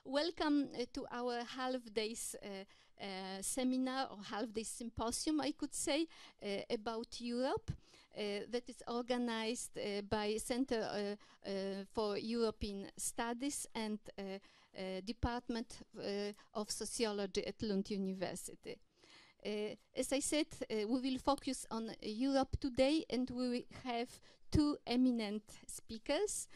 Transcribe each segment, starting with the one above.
Welcome to our half-days seminar or half-day symposium, I could say, about Europe that is organized by Center for European Studies and Department of Sociology at Lund University. As I said, we will focus on Europe today, and we will have two eminent speakers.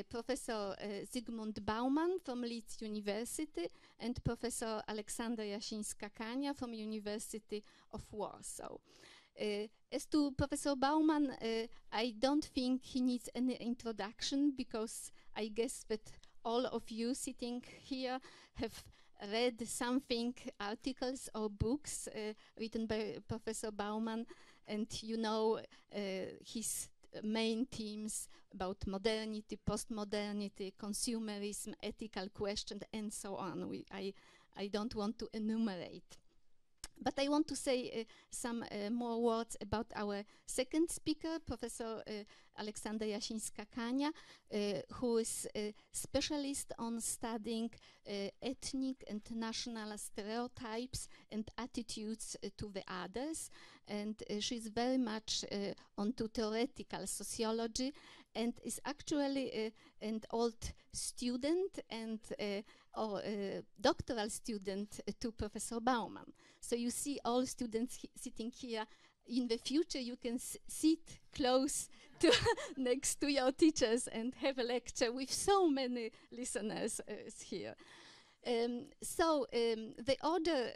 Professor Zygmunt Bauman from Leeds University and Professor Aleksandra Jasinska Kania from University of Warsaw. As to Professor Bauman, I don't think he needs any introduction, because I guess that all of you sitting here have read something, articles or books written by Professor Bauman, and you know his main themes about modernity, postmodernity, consumerism, ethical questions, and so on. I don't want to enumerate. But I want to say some more words about our second speaker, Professor Aleksandra Jasinska Kania, who is a specialist on studying ethnic and national stereotypes and attitudes to the others. And she's very much onto theoretical sociology, and is actually an old student and or doctoral student to Professor Bauman. So you see all students sitting here. In the future, you can sit close to next to your teachers and have a lecture with so many listeners here. The order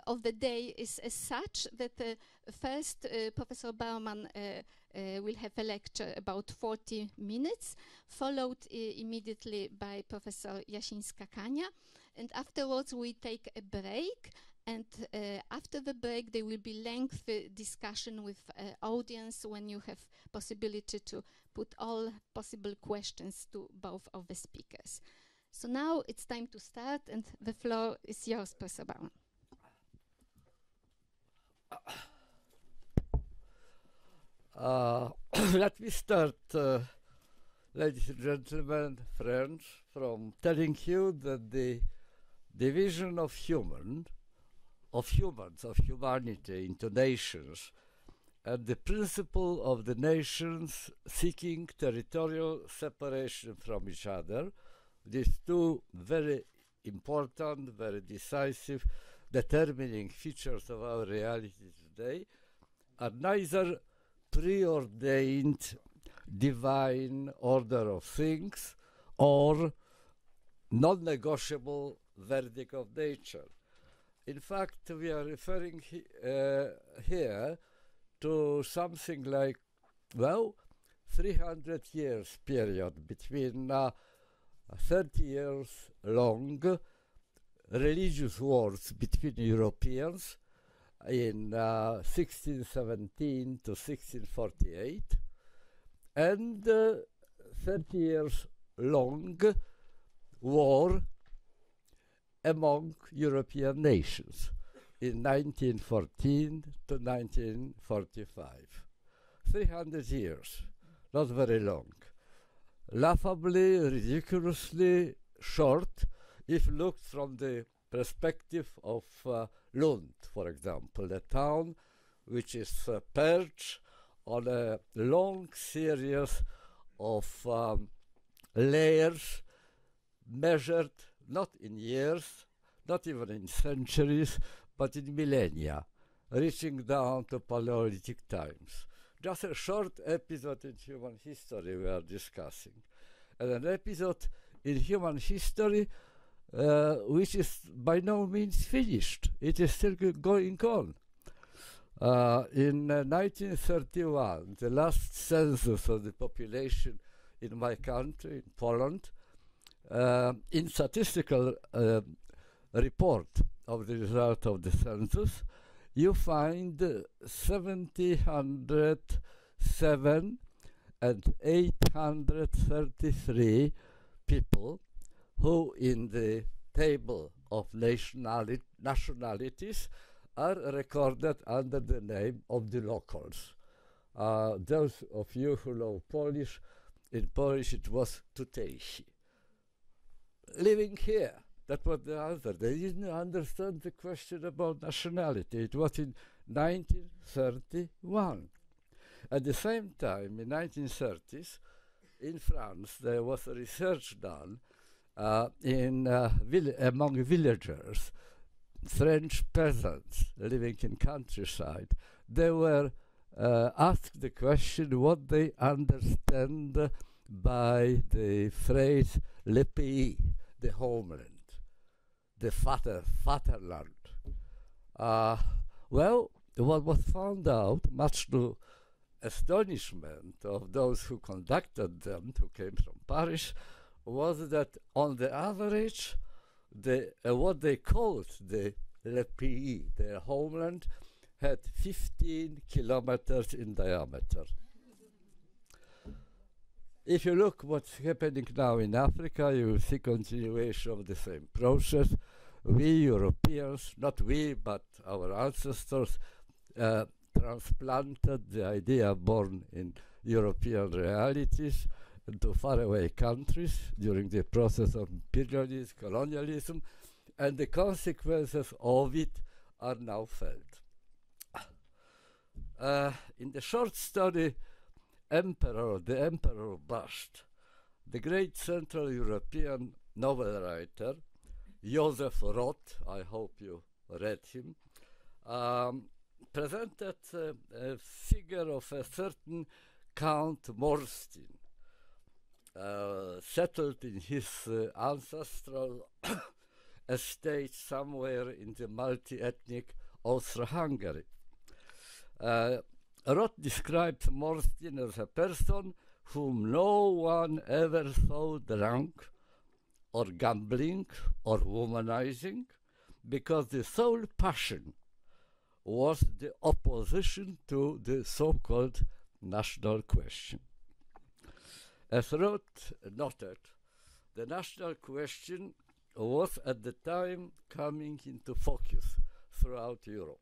of the day is as such that first Professor Bauman will have a lecture about 40 minutes, followed immediately by Professor Jasinska Kania, and afterwards we take a break. And after the break, there will be lengthy discussion with audience, when you have possibility to put all possible questions to both of the speakers. So now it's time to start, and the floor is yours, Professor Bauman. Let me start, ladies and gentlemen, friends, from telling you that the division of humans, of humanity into nations, and the principle of the nations seeking territorial separation from each other, these two very important, very decisive, determining features of our reality today, are neither preordained divine order of things or non-negotiable verdict of nature. In fact, we are referring here to something like, 300 years period between 30 years long religious wars between Europeans in 1617 to 1648, and 30 years long war among European nations in 1914 to 1945. 300 years, not very long. Laughably, ridiculously short if looked from the perspective of Lund, for example, a town which is perched on a long series of layers measured not in years, not even in centuries, but in millennia, reaching down to Paleolithic times. Just a short episode in human history we are discussing. And an episode in human history which is by no means finished. It is still going on. In 1931, the last census of the population in my country, in Poland, in statistical report of the result of the census, you find 707 and 833 people who in the table of nationalities are recorded under the name of the locals. Those of you who know Polish, in Polish it was tutejsi. living here. That was the answer. They didn't understand the question about nationality. It was in 1931. At the same time, in 1930s, in France, there was a research done among villagers, French peasants living in countryside. They were asked the question what they understand by the phrase le pays, the homeland, the fatherland. Well, what was found out, much to astonishment of those who conducted them, who came from Paris, was that on the average, what they called the le pays, their homeland, had 15 kilometers in diameter. If you look what's happening now in Africa, you will see continuation of the same process. We Europeans, not we, but our ancestors, transplanted the idea born in European realities into faraway countries during the process of imperialism, colonialism, and the consequences of it are now felt. In the short story, the Emperor Bust, the great Central European novel writer, Joseph Roth, I hope you read him, presented a figure of a certain Count Morstin, settled in his ancestral estate somewhere in the multi-ethnic Austro-Hungary. Roth described Morstin as a person whom no one ever saw drunk or gambling or womanizing, because the sole passion was the opposition to the so-called national question. As Roth noted, the national question was at the time coming into focus throughout Europe.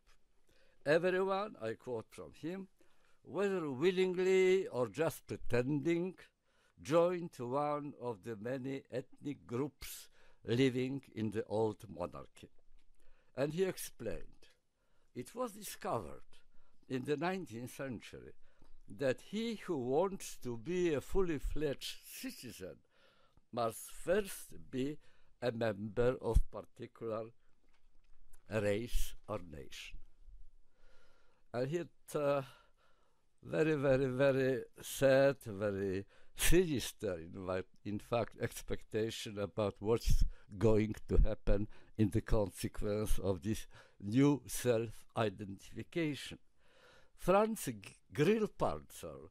Everyone, I quote from him, whether willingly or just pretending, joined one of the many ethnic groups living in the old monarchy. And he explained, it was discovered in the 19th century that he who wants to be a fully fledged citizen must first be a member of particular race or nation. And he had very, very, very sad, very sinister, in fact, expectation about what's going to happen in the consequence of this new self-identification. Franz Grillparzer,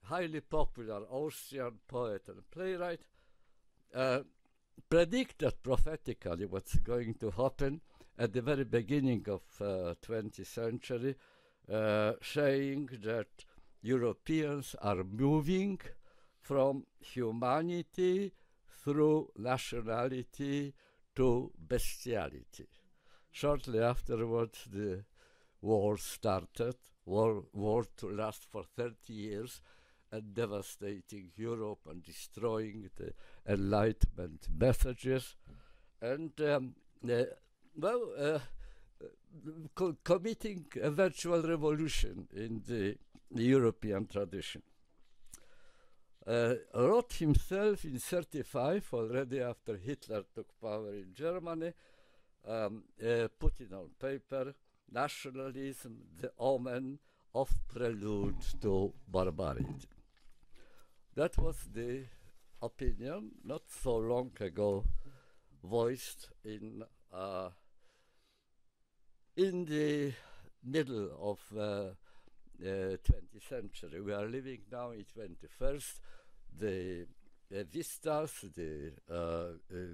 highly popular Austrian poet and playwright, predicted prophetically what's going to happen at the very beginning of 20th century, saying that Europeans are moving from humanity through nationality to bestiality. Shortly afterwards, the war started, war to last for 30 years and devastating Europe and destroying the Enlightenment messages and, committing a virtual revolution in the European tradition. Roth himself in 1935, already after Hitler took power in Germany, put it on paper, nationalism, the omen of prelude to barbarity. That was the opinion not so long ago voiced in the middle of 20th century. We are living now in 21st. The vistas, the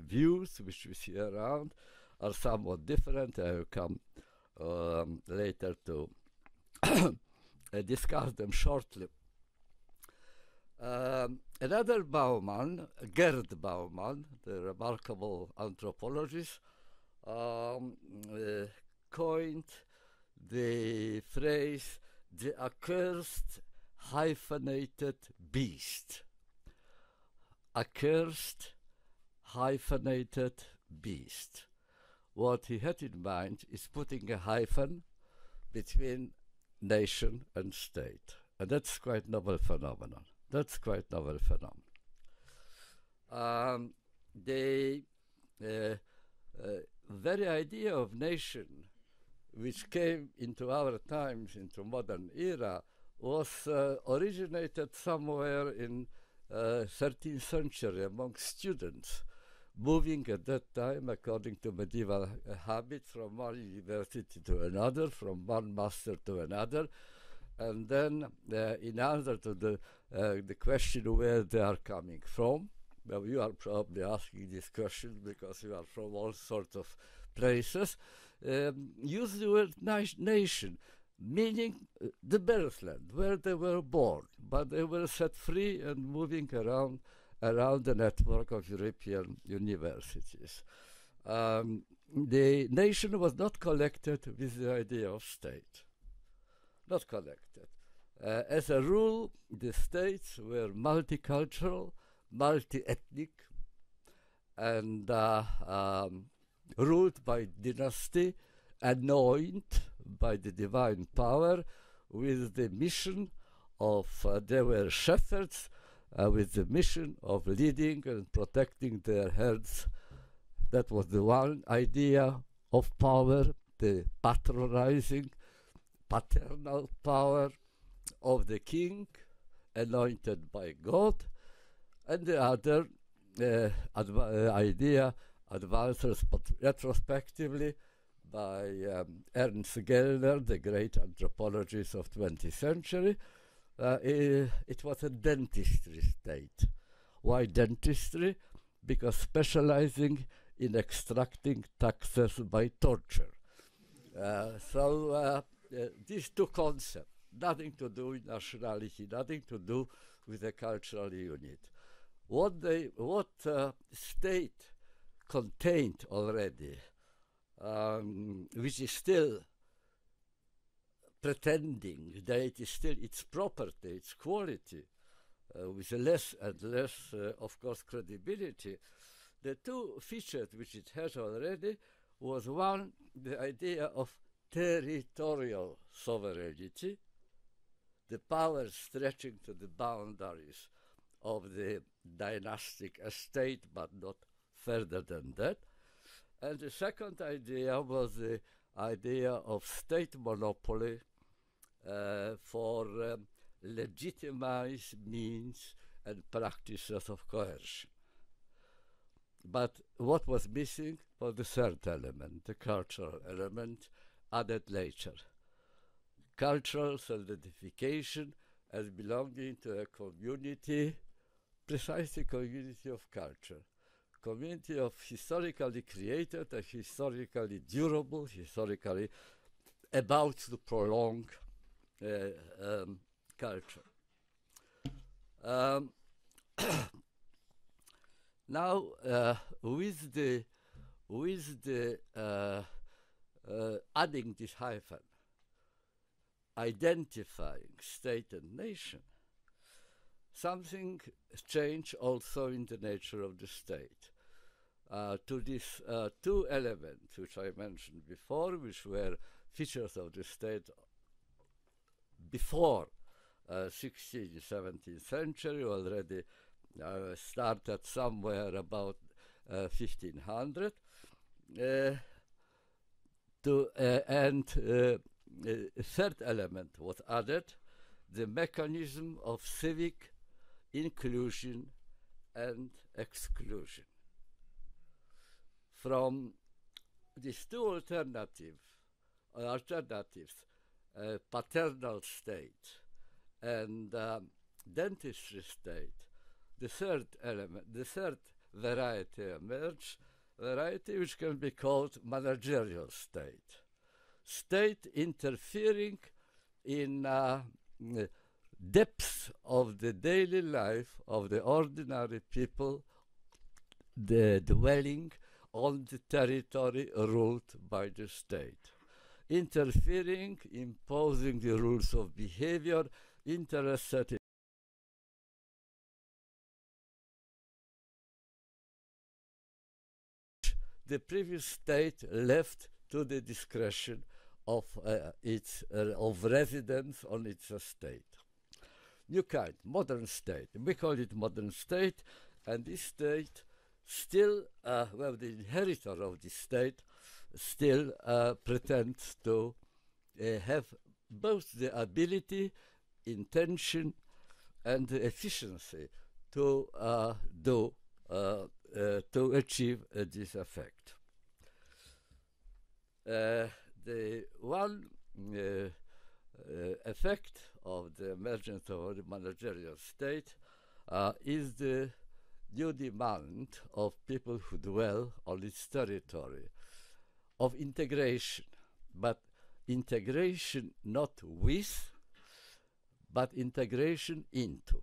views which we see around are somewhat different. I will come later to discuss them shortly. Another Bauman, Gerd Bauman, the remarkable anthropologist, coined the phrase the accursed hyphenated beast. Accursed hyphenated beast. What he had in mind is putting a hyphen between nation and state. And that's quite novel phenomenon. That's quite novel phenomenon. The very idea of nation, which came into our times, into modern era, was originated somewhere in 13th century among students, moving at that time according to medieval habit from one university to another, from one master to another, and then in answer to the question where they are coming from. Well, you are probably asking this question because you are from all sorts of places. Use the word nation, meaning the birthland, where they were born, but they were set free and moving around the network of European universities. The nation was not connected with the idea of state. Not connected. As a rule, the states were multicultural, multi-ethnic, and ruled by dynasty, anointed by the divine power, with the mission of, they were shepherds, with the mission of leading and protecting their herds. That was the one idea of power, the patronizing, paternal power of the king, anointed by God, and the other idea, advanced retrospectively by Ernst Gellner, the great anthropologist of 20th century. It was a dentistry state. Why dentistry? Because specializing in extracting taxes by torture. So these two concepts, nothing to do with nationality, nothing to do with a cultural unit. What state contained already, which is still pretending that it is still its property, its quality, with less and less, of course, credibility. The two features which it has already was one, the idea of territorial sovereignty, the power stretching to the boundaries of the dynastic estate, but not further than that. And the second idea was the idea of state monopoly for legitimized means and practices of coercion. But what was missing was the third element, the cultural element, added later. Cultural solidification as belonging to a community, precisely community of culture, community of historically created and historically durable, historically about to prolong culture. Now, with the adding this hyphen, identifying state and nation, something changed also in the nature of the state. To these two elements which I mentioned before, which were features of the state before 16th, 17th century, already started somewhere about 1500, and a third element was added, the mechanism of civic inclusion and exclusion. From these two alternatives, paternal state and dentistry state, the third element, the third variety emerged, variety which can be called managerial state. State interfering in depths of the daily life of the ordinary people, the dwelling on the territory ruled by the state. Interfering, imposing the rules of behavior, interested the previous state left to the discretion of of residents on its estate. New kind, modern state. We call it modern state, and this state still, well, the inheritor of this state still pretends to have both the ability, intention, and the efficiency to achieve this effect. The one effect of the emergence of the managerial state is the new demand of people who dwell on its territory, of integration, but integration not with, but integration into.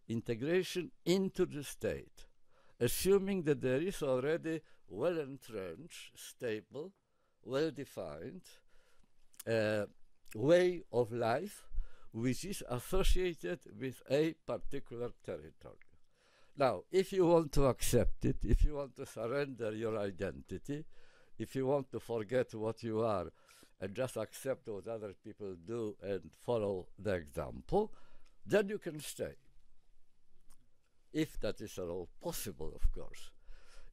Integration into the state, assuming that there is already well-entrenched, stable, well-defined way of life which is associated with a particular territory. Now, if you want to accept it, if you want to surrender your identity, if you want to forget what you are and just accept what other people do and follow the example, then you can stay. If that is at all possible, of course.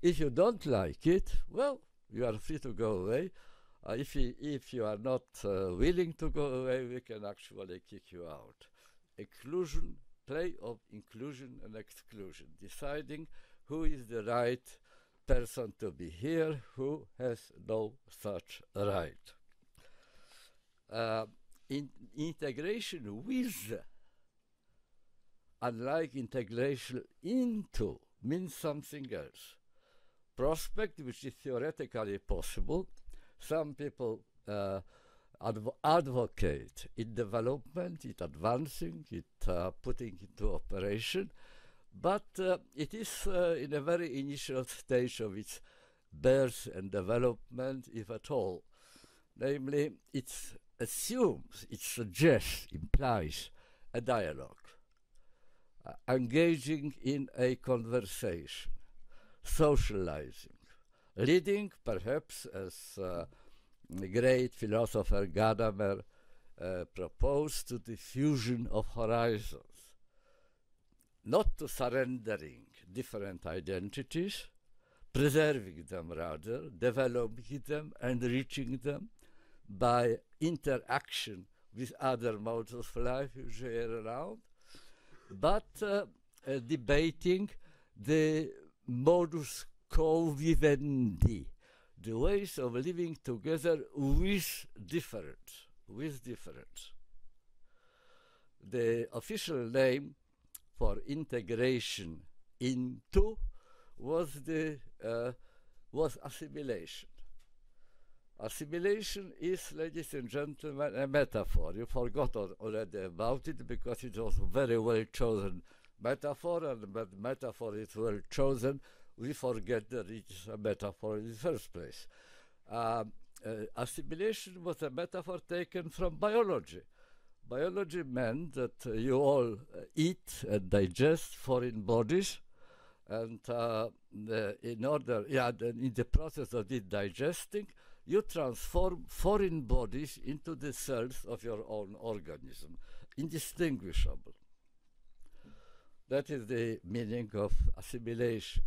If you don't like it, well, you are free to go away. If you are not willing to go away, we can actually kick you out. Inclusion, play of inclusion and exclusion, deciding who is the right person to be here, who has no such right. Integration with, unlike integration into, means something else. Prospect, which is theoretically possible, some people advocate in development, it advancing, it putting into operation, but it is in a very initial stage of its birth and development, if at all. Namely, it assumes, it suggests, implies a dialogue, engaging in a conversation, socializing, leading, perhaps, as the great philosopher Gadamer proposed, to the fusion of horizons, not to surrendering different identities, preserving them rather, developing them, enriching them by interaction with other modes of life usually around, but debating the modus convivendi, the ways of living together with difference, The official name for integration into was assimilation. Assimilation is, ladies and gentlemen, a metaphor. You forgot already about it because it was a very well chosen metaphor, and when metaphor is well chosen, we forget that it is a metaphor in the first place. Assimilation was a metaphor taken from biology. Biology meant that you all eat and digest foreign bodies, and in the process of it digesting, you transform foreign bodies into the cells of your own organism, indistinguishable. That is the meaning of assimilation.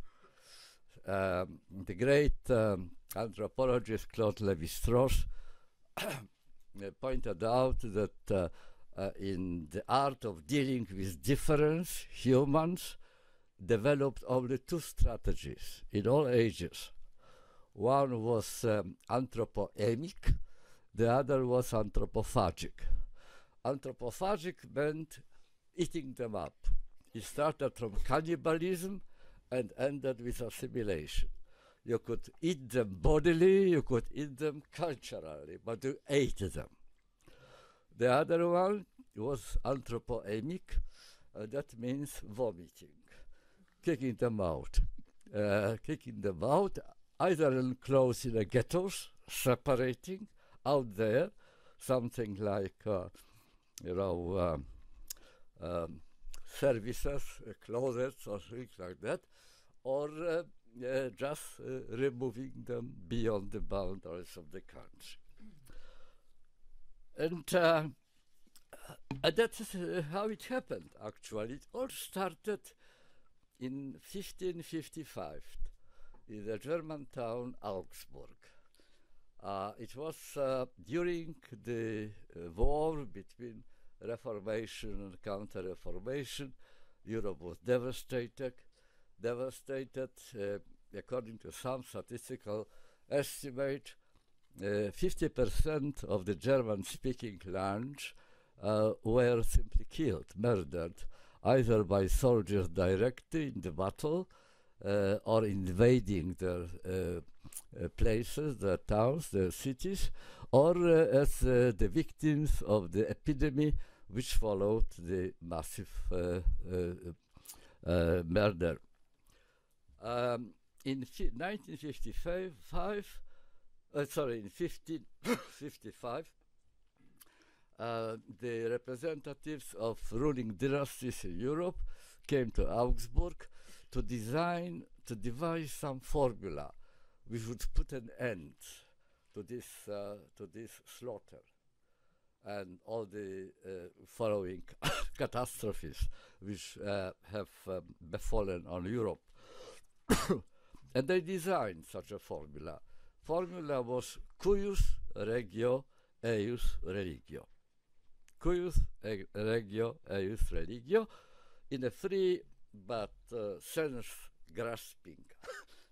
The great anthropologist Claude Lévi-Strauss pointed out that in the art of dealing with difference, humans developed only two strategies in all ages. One was anthropoemic, the other was anthropophagic. Anthropophagic meant eating them up. It started from cannibalism and ended with assimilation. You could eat them bodily, you could eat them culturally, but you ate them. The other one was anthropoemic, that means vomiting, kicking them out. Either enclosed in a ghettos, separating out there, something like, services, closets or things like that, or just removing them beyond the boundaries of the country. And that is how it happened, actually. It all started in 1555 in the German town Augsburg. It was during the war between Reformation and Counter-Reformation. Europe was devastated. According to some statistical estimate, 50% of the German-speaking lands were simply killed, murdered, either by soldiers directly in the battle or invading their places, their towns, their cities, or as the victims of the epidemic which followed the massive murder. In 1555, the representatives of ruling dynasties in Europe came to Augsburg to devise some formula which would put an end to this slaughter and all the following catastrophes which have befallen on Europe. And they designed such a formula. Formula was cuius regio eius religio. Cuius regio eius religio, in a free but sense-grasping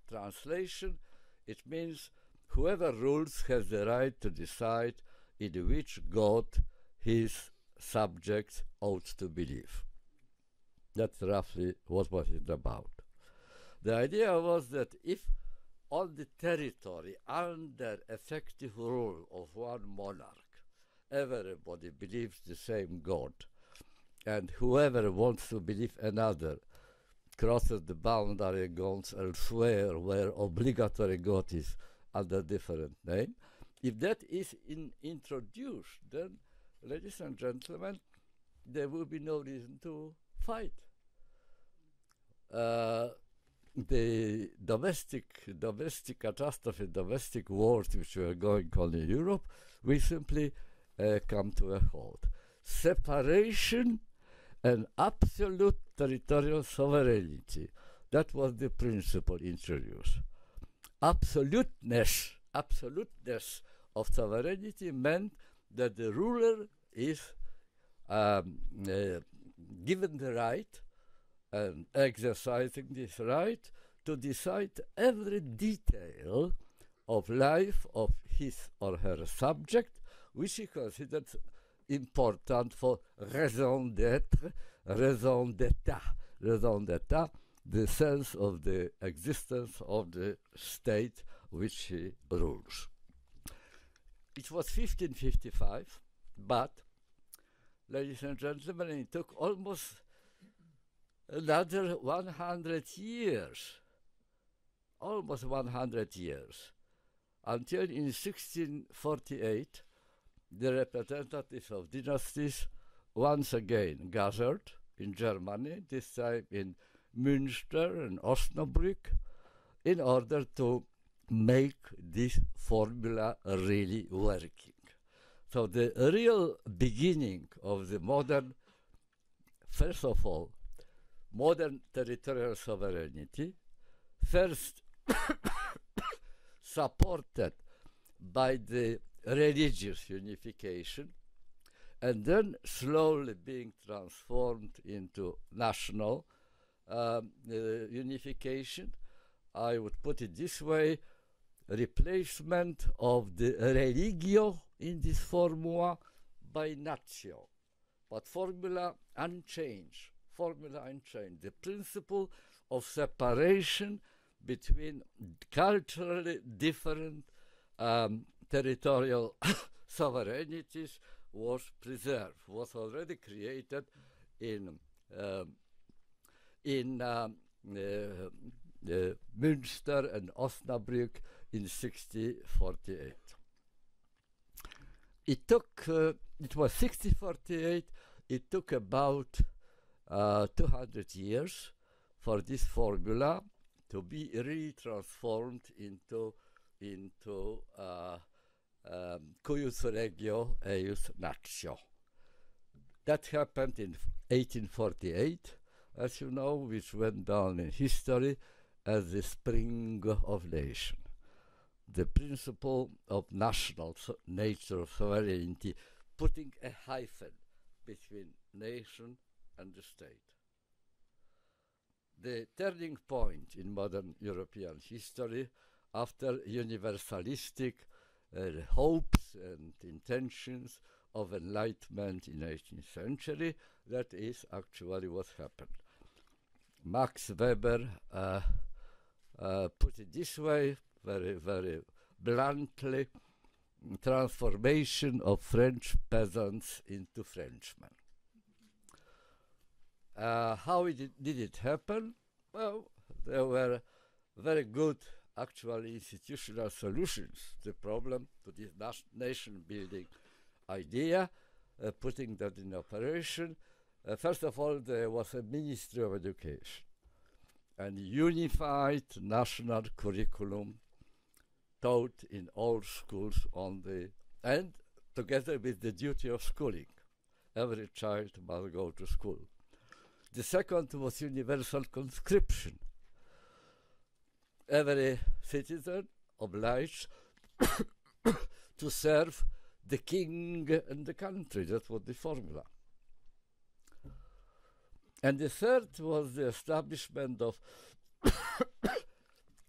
translation. It means whoever rules has the right to decide in which God his subjects ought to believe. That's roughly what was it about. The idea was that if on the territory under effective rule of one monarch everybody believes the same God, and whoever wants to believe another crosses the boundary and goes elsewhere where obligatory God is under different name, if that is introduced, then, ladies and gentlemen, there will be no reason to fight. The domestic catastrophe, domestic wars which were going on in Europe, will simply come to a halt. Separation and absolute territorial sovereignty. That was the principle introduced. Absoluteness of sovereignty meant that the ruler is given the right and exercising this right to decide every detail of life of his or her subject, which he considered important for raison d'être, raison d'état, the sense of the existence of the state which he rules. It was 1555, but, ladies and gentlemen, it took almost another 100 years, almost 100 years, until in 1648, the representatives of dynasties once again gathered in Germany, this time in Münster and Osnabrück, in order to make this formula really working. So the real beginning of the modern, first of all, modern territorial sovereignty, first supported by the religious unification, and then slowly being transformed into national unification. I would put it this way: replacement of the religio in this formula by natio, but formula unchanged. The principle of separation between culturally different territorial sovereignties was preserved, was already created in Münster and Osnabrück in 1648. It was 1648, it took about 200 years for this formula to be really transformed into cuius regio eius natio. That happened in 1848, as you know, which went down in history as the spring of nation. The principle of national nature of sovereignty, putting a hyphen between nation and the state. The turning point in modern European history after universalistic hopes and intentions of enlightenment in the 18th century, that is actually what happened. Max Weber put it this way, very, very bluntly: transformation of French peasants into Frenchmen. How did it happen? Well, there were very good actual institutional solutions to the problem, to this nation-building idea, putting that in operation. First of all, there was a Ministry of Education and unified national curriculum taught in all schools and together with the duty of schooling. Every child must go to school. The second was universal conscription. Every citizen obliged to serve the king and the country. That was the formula. And the third was the establishment of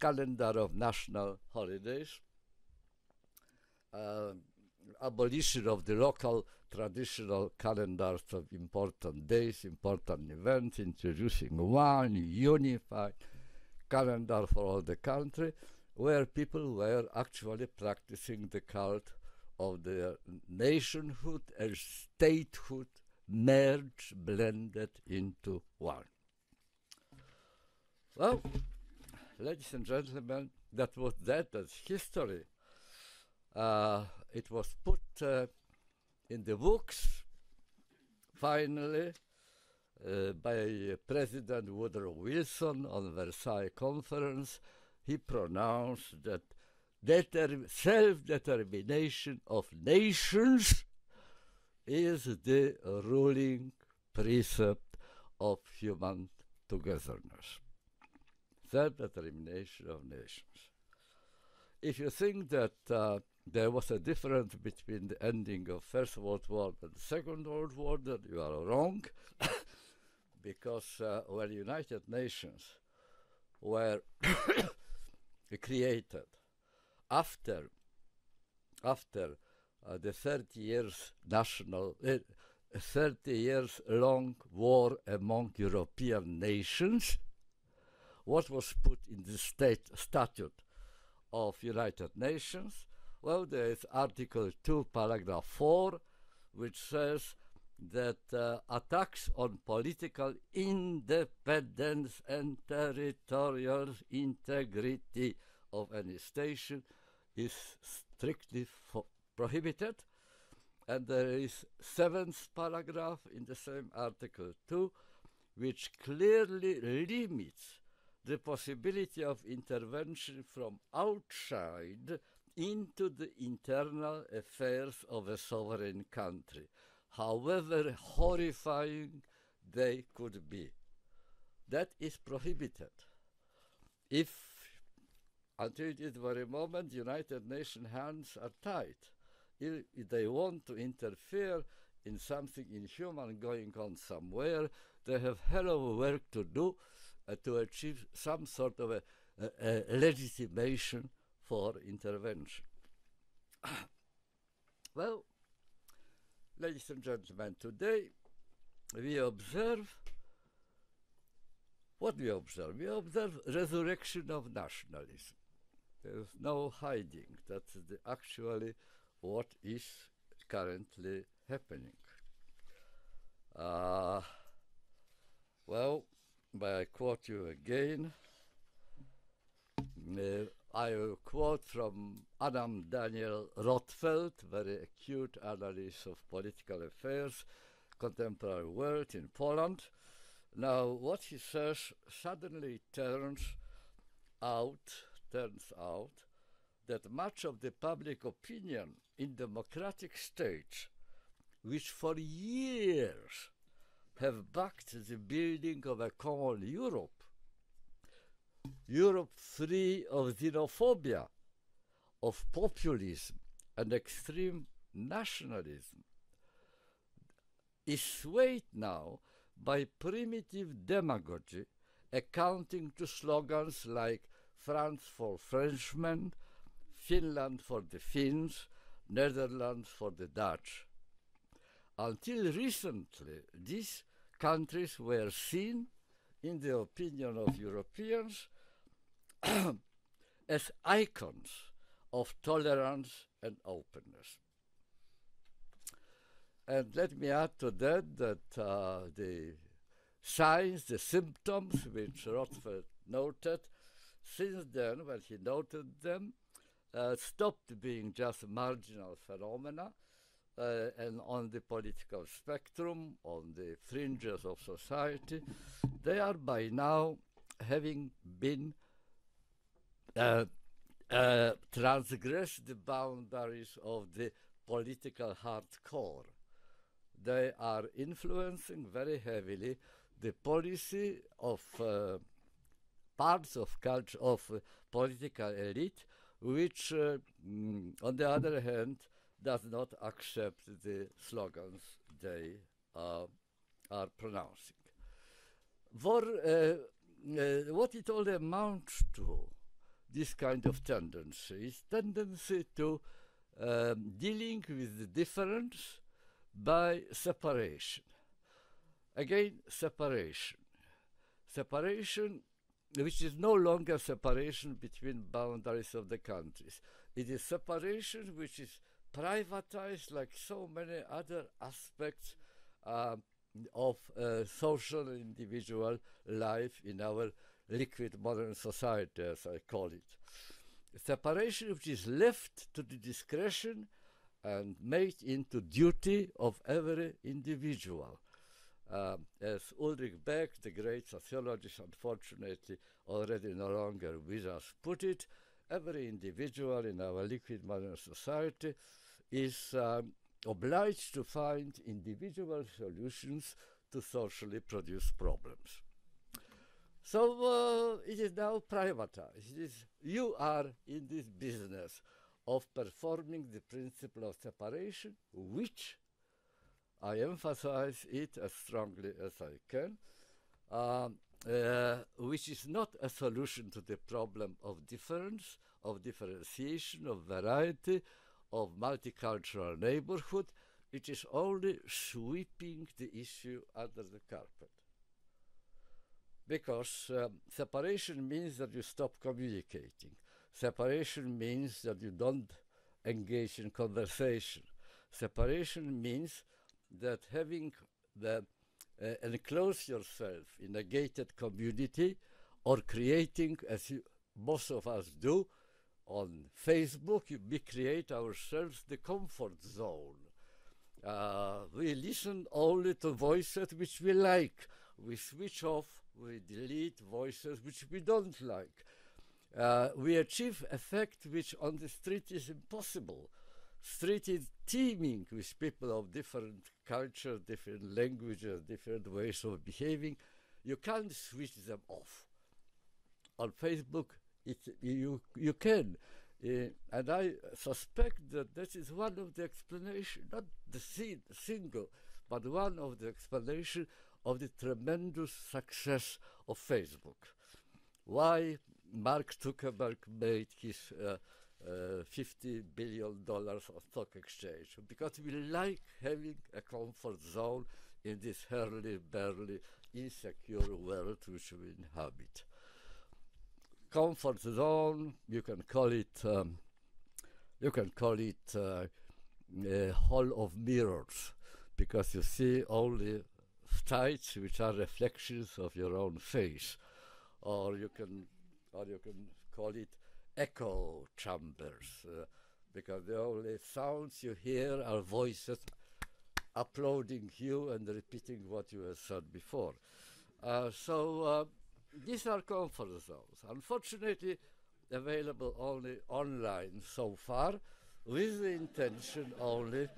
calendar of national holidays, abolition of the local traditional calendars of important days, important events, introducing one unified calendar for all the country, where people were actually practicing the cult of their nationhood and statehood merged, blended into one. Well, ladies and gentlemen, that was that. That's history. It was put in the books, finally, by President Woodrow Wilson on Versailles Conference. He pronounced that self-determination of nations is the ruling precept of human togetherness. Self-determination of nations. If you think that there was a difference between the ending of First World War and the Second World War, then you are wrong, because when United Nations were created after the 30 years long war among European nations, what was put in the statute of United Nations? Well, there is Article 2, Paragraph 4, which says that attacks on political independence and territorial integrity of any station is strictly prohibited. And there is 7th paragraph in the same Article 2, which clearly limits the possibility of intervention from outside into the internal affairs of a sovereign country, however horrifying they could be. That is prohibited. If, until this very moment, United Nations hands are tied. If they want to interfere in something inhuman going on somewhere, they have hell of work to do to achieve some sort of a legitimation for intervention. Well, ladies and gentlemen, today we observe what we observe. We observe resurrection of nationalism. There is no hiding. That's actually what is currently happening. Well, may I quote you again? I will quote from Adam Daniel Rothfeld, very acute analyst of political affairs, contemporary world in Poland. Now, what he says suddenly turns turns out that much of the public opinion in democratic states, which for years have backed the building of a common Europe free of xenophobia, of populism and extreme nationalism, is swayed now by primitive demagogy, accounting to slogans like France for Frenchmen, Finland for the Finns, Netherlands for the Dutch. Until recently, these countries were seen, in the opinion of Europeans, as icons of tolerance and openness. And let me add to that the signs, the symptoms which Rothfeld noted, since then, when he noted them, stopped being just marginal phenomena, and on the political spectrum, on the fringes of society, they are by now having been transgressed the boundaries of the political hardcore. They are influencing very heavily the policy of parts of culture of political elite, which, on the other hand, does not accept the slogans they are pronouncing. What it all amounts to, this kind of tendency, is tendency to dealing with the difference by separation. Again, separation. Separation which is no longer separation between boundaries of the countries. It is separation which is privatized like so many other aspects of social individual life in our liquid modern society, as I call it. Separation which is left to the discretion and made into duty of every individual. As Ulrich Beck, the great sociologist, unfortunately already no longer with us, put it, every individual in our liquid modern society is obliged to find individual solutions to socially produced problems. So it is now privatized. You are in this business of performing the principle of separation, which I emphasize it as strongly as I can, which is not a solution to the problem of difference, of differentiation, of variety, of multicultural neighborhood. It is only sweeping the issue under the carpet. Because separation means that you stop communicating. Separation means that you don't engage in conversation. Separation means that having enclose yourself in a gated community, or creating, as most of us do, on Facebook, we create ourselves the comfort zone. We listen only to voices which we like. We switch off, we delete voices which we don't like. We achieve effect which on the street is impossible. Street is teeming with people of different culture, different languages, different ways of behaving. You can't switch them off. On Facebook, you can. And I suspect that this is one of the explanations, not the single, but one of the explanations of the tremendous success of Facebook. Why Mark Zuckerberg made his $50 billion on stock exchange, because we like having a comfort zone in this hurly-burly, insecure world which we inhabit. Comfort zone, you can call it a hall of mirrors, because you see only sides which are reflections of your own face, or you can call it echo chambers, because the only sounds you hear are voices applauding you and repeating what you have said before. So these are comfort zones, unfortunately available only online so far, with the intention only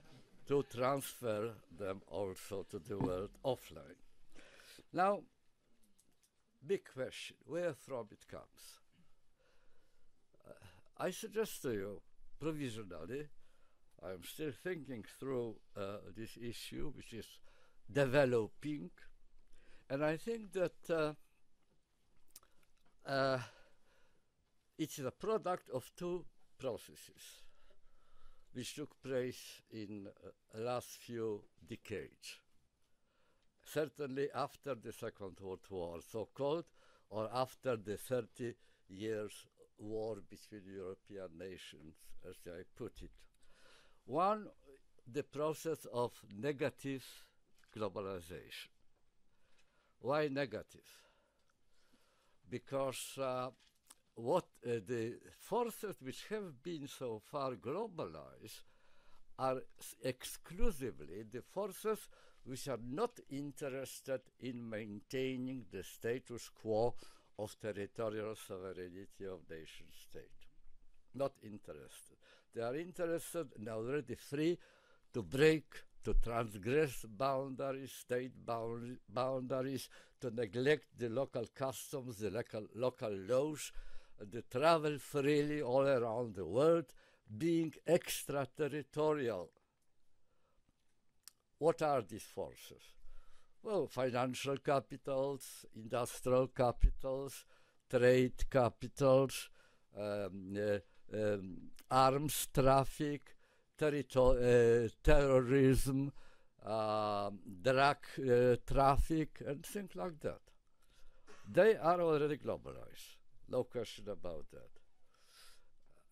to transfer them also to the world offline. Now, big question, where from it comes? I suggest to you, provisionally, I'm still thinking through this issue, which is developing, and I think that it's a product of two processes which took place in the last few decades. Certainly after the Second World War, so-called, or after the 30 years war between European nations, as I put it. One, the process of negative globalization. Why negative? Because the forces which have been so far globalized are exclusively the forces which are not interested in maintaining the status quo of territorial sovereignty of nation state. Not interested. They are interested and already free to break, to transgress boundaries, state boundaries, to neglect the local customs, the local laws, to travel freely all around the world, being extraterritorial. What are these forces? Well, financial capitals, industrial capitals, trade capitals, arms traffic, terrorism, drug traffic, and things like that. They are already globalized, no question about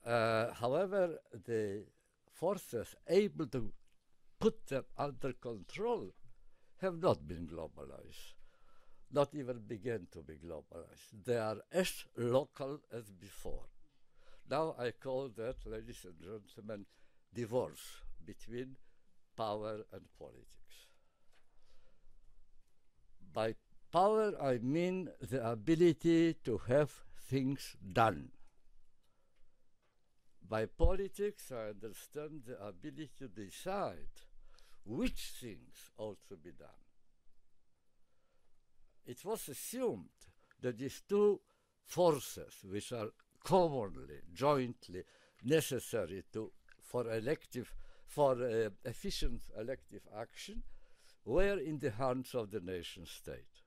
that. However, the forces able to put them under control have not been globalized, not even begun to be globalized. They are as local as before. Now I call that, ladies and gentlemen, divorce between power and politics. By power I mean the ability to have things done. By politics I understand the ability to decide which things ought to be done. It was assumed that these two forces, which are commonly, jointly necessary for efficient elective action, were in the hands of the nation state.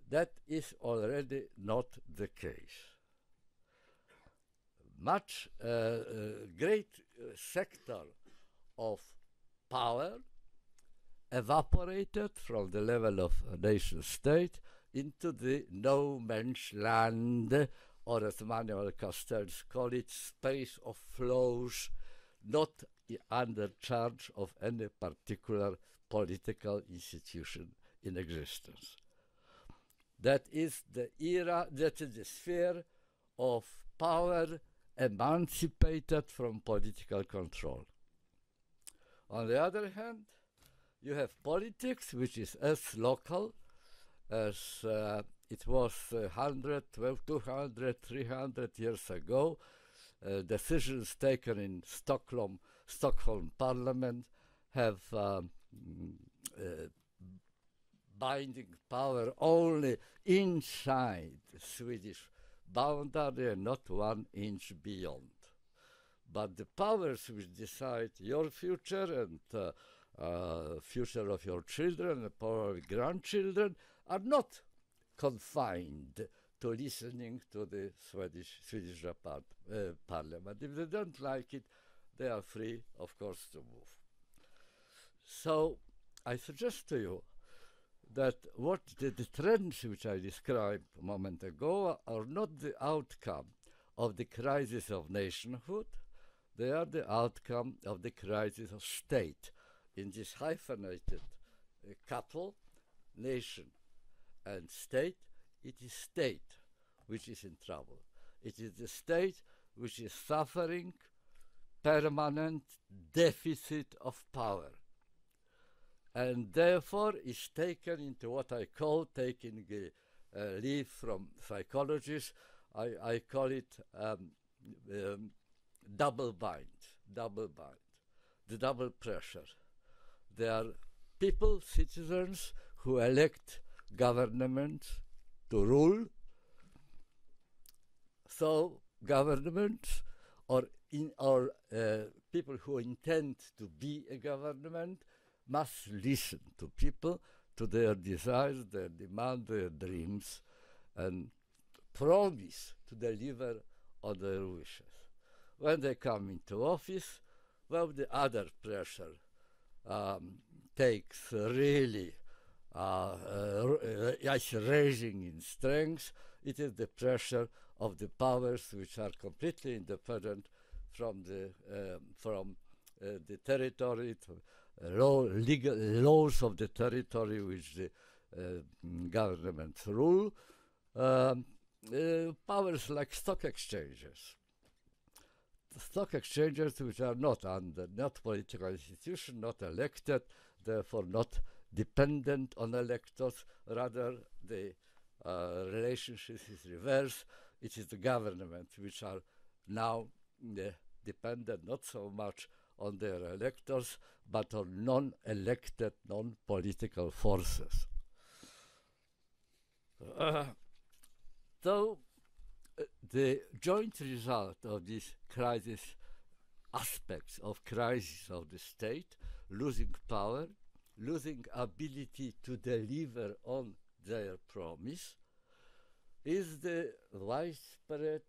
That is already not the case. Much great sector of power evaporated from the level of a nation state into the no man's land, or as Manuel Castells called it, space of flows, not under charge of any particular political institution in existence. That is the era, that is the sphere of power emancipated from political control. On the other hand, you have politics, which is as local as it was 100, 200, 300 years ago. Decisions taken in Stockholm Parliament have binding power only inside Swedish boundary and not 1 inch beyond. But the powers which decide your future and future of your children and power of grandchildren are not confined to listening to the Swedish parliament. If they don't like it, they are free, of course, to move. So I suggest to you that what the trends which I described a moment ago are not the outcome of the crisis of nationhood, they are the outcome of the crisis of state. In this hyphenated couple, nation and state, it is state which is in trouble. It is the state which is suffering permanent deficit of power, and therefore is taken into what I call taking leave from psychologists. I call it double bind, the double pressure. There are people, citizens, who elect government to rule. So government or people who intend to be a government must listen to people, to their desires, their demands, their dreams, and promise to deliver on their wishes. When they come into office, well, the other pressure takes really rising in strength. It is the pressure of the powers which are completely independent from the territory, legal laws of the territory which the government rule. Powers like stock exchanges which are not political institutions, not elected, therefore not dependent on electors. Rather, the relationship is reversed. It is the government which are now dependent not so much on their electors, but on non-elected, non-political forces. So the joint result of these crisis aspects of crisis of the state, losing power, losing ability to deliver on their promise, is the widespread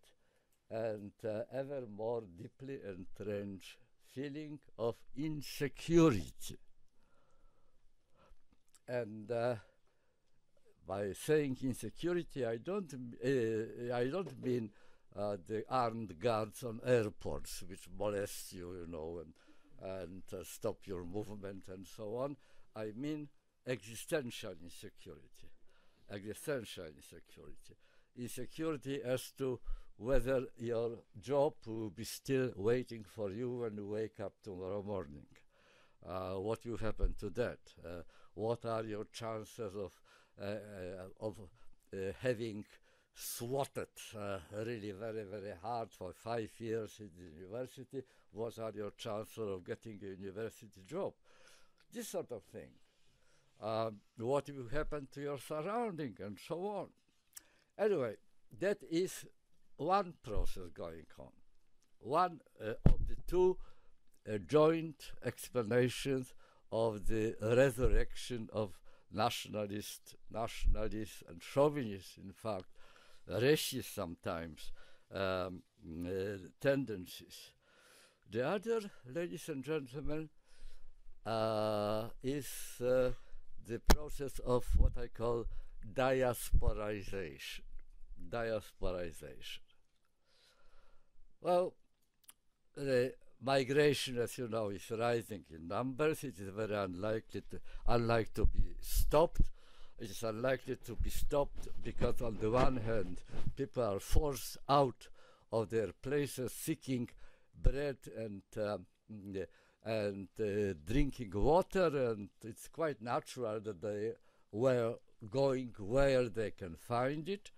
and ever more deeply entrenched feeling of insecurity. And by saying insecurity, I don't mean the armed guards on airports which molest you, and stop your movement and so on. I mean existential insecurity. Insecurity as to whether your job will be still waiting for you when you wake up tomorrow morning. What will happen to that? What are your chances of having swatted really very, very hard for 5 years in the university? What are your chances of getting a university job? This sort of thing. What will happen to your surrounding and so on. Anyway, that is one process going on. One of the two joint explanations of the resurrection of nationalist and chauvinist, in fact, racist sometimes, tendencies. The other, ladies and gentlemen, is the process of what I call diasporization. Well, the migration, as you know, is rising in numbers. It is very unlikely to be stopped. It is unlikely to be stopped because, on the one hand, people are forced out of their places seeking bread and drinking water, and it's quite natural that they were going where they can find it.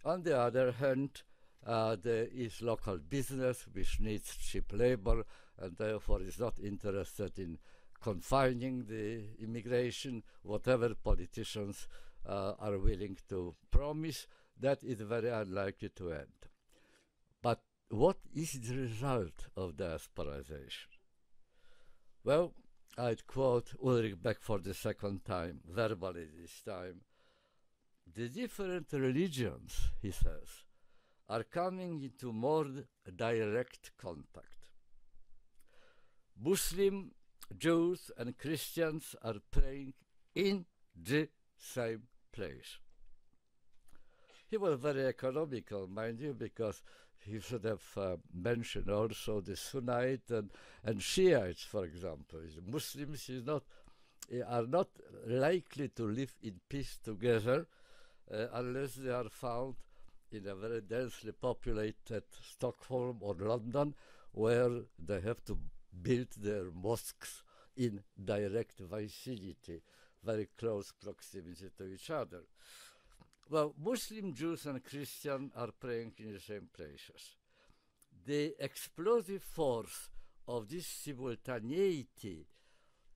On the other hand, there is local business which needs cheap labor and therefore is not interested in confining the immigration. Whatever politicians are willing to promise, that is very unlikely to end. But what is the result of diasporization? Well, I'd quote Ulrich Beck for the second time, verbally this time. The different religions, he says, are coming into more direct contact. Muslim, Jews, and Christians are praying in the same place. He was very economical, mind you, because he should have mentioned also the Sunnite and Shiites, for example. Muslims are not likely to live in peace together unless they are found in a very densely populated Stockholm or London, where they have to build their mosques in direct vicinity, very close proximity to each other. Well, Muslim, Jews, and Christians are praying in the same places. The explosive force of this simultaneity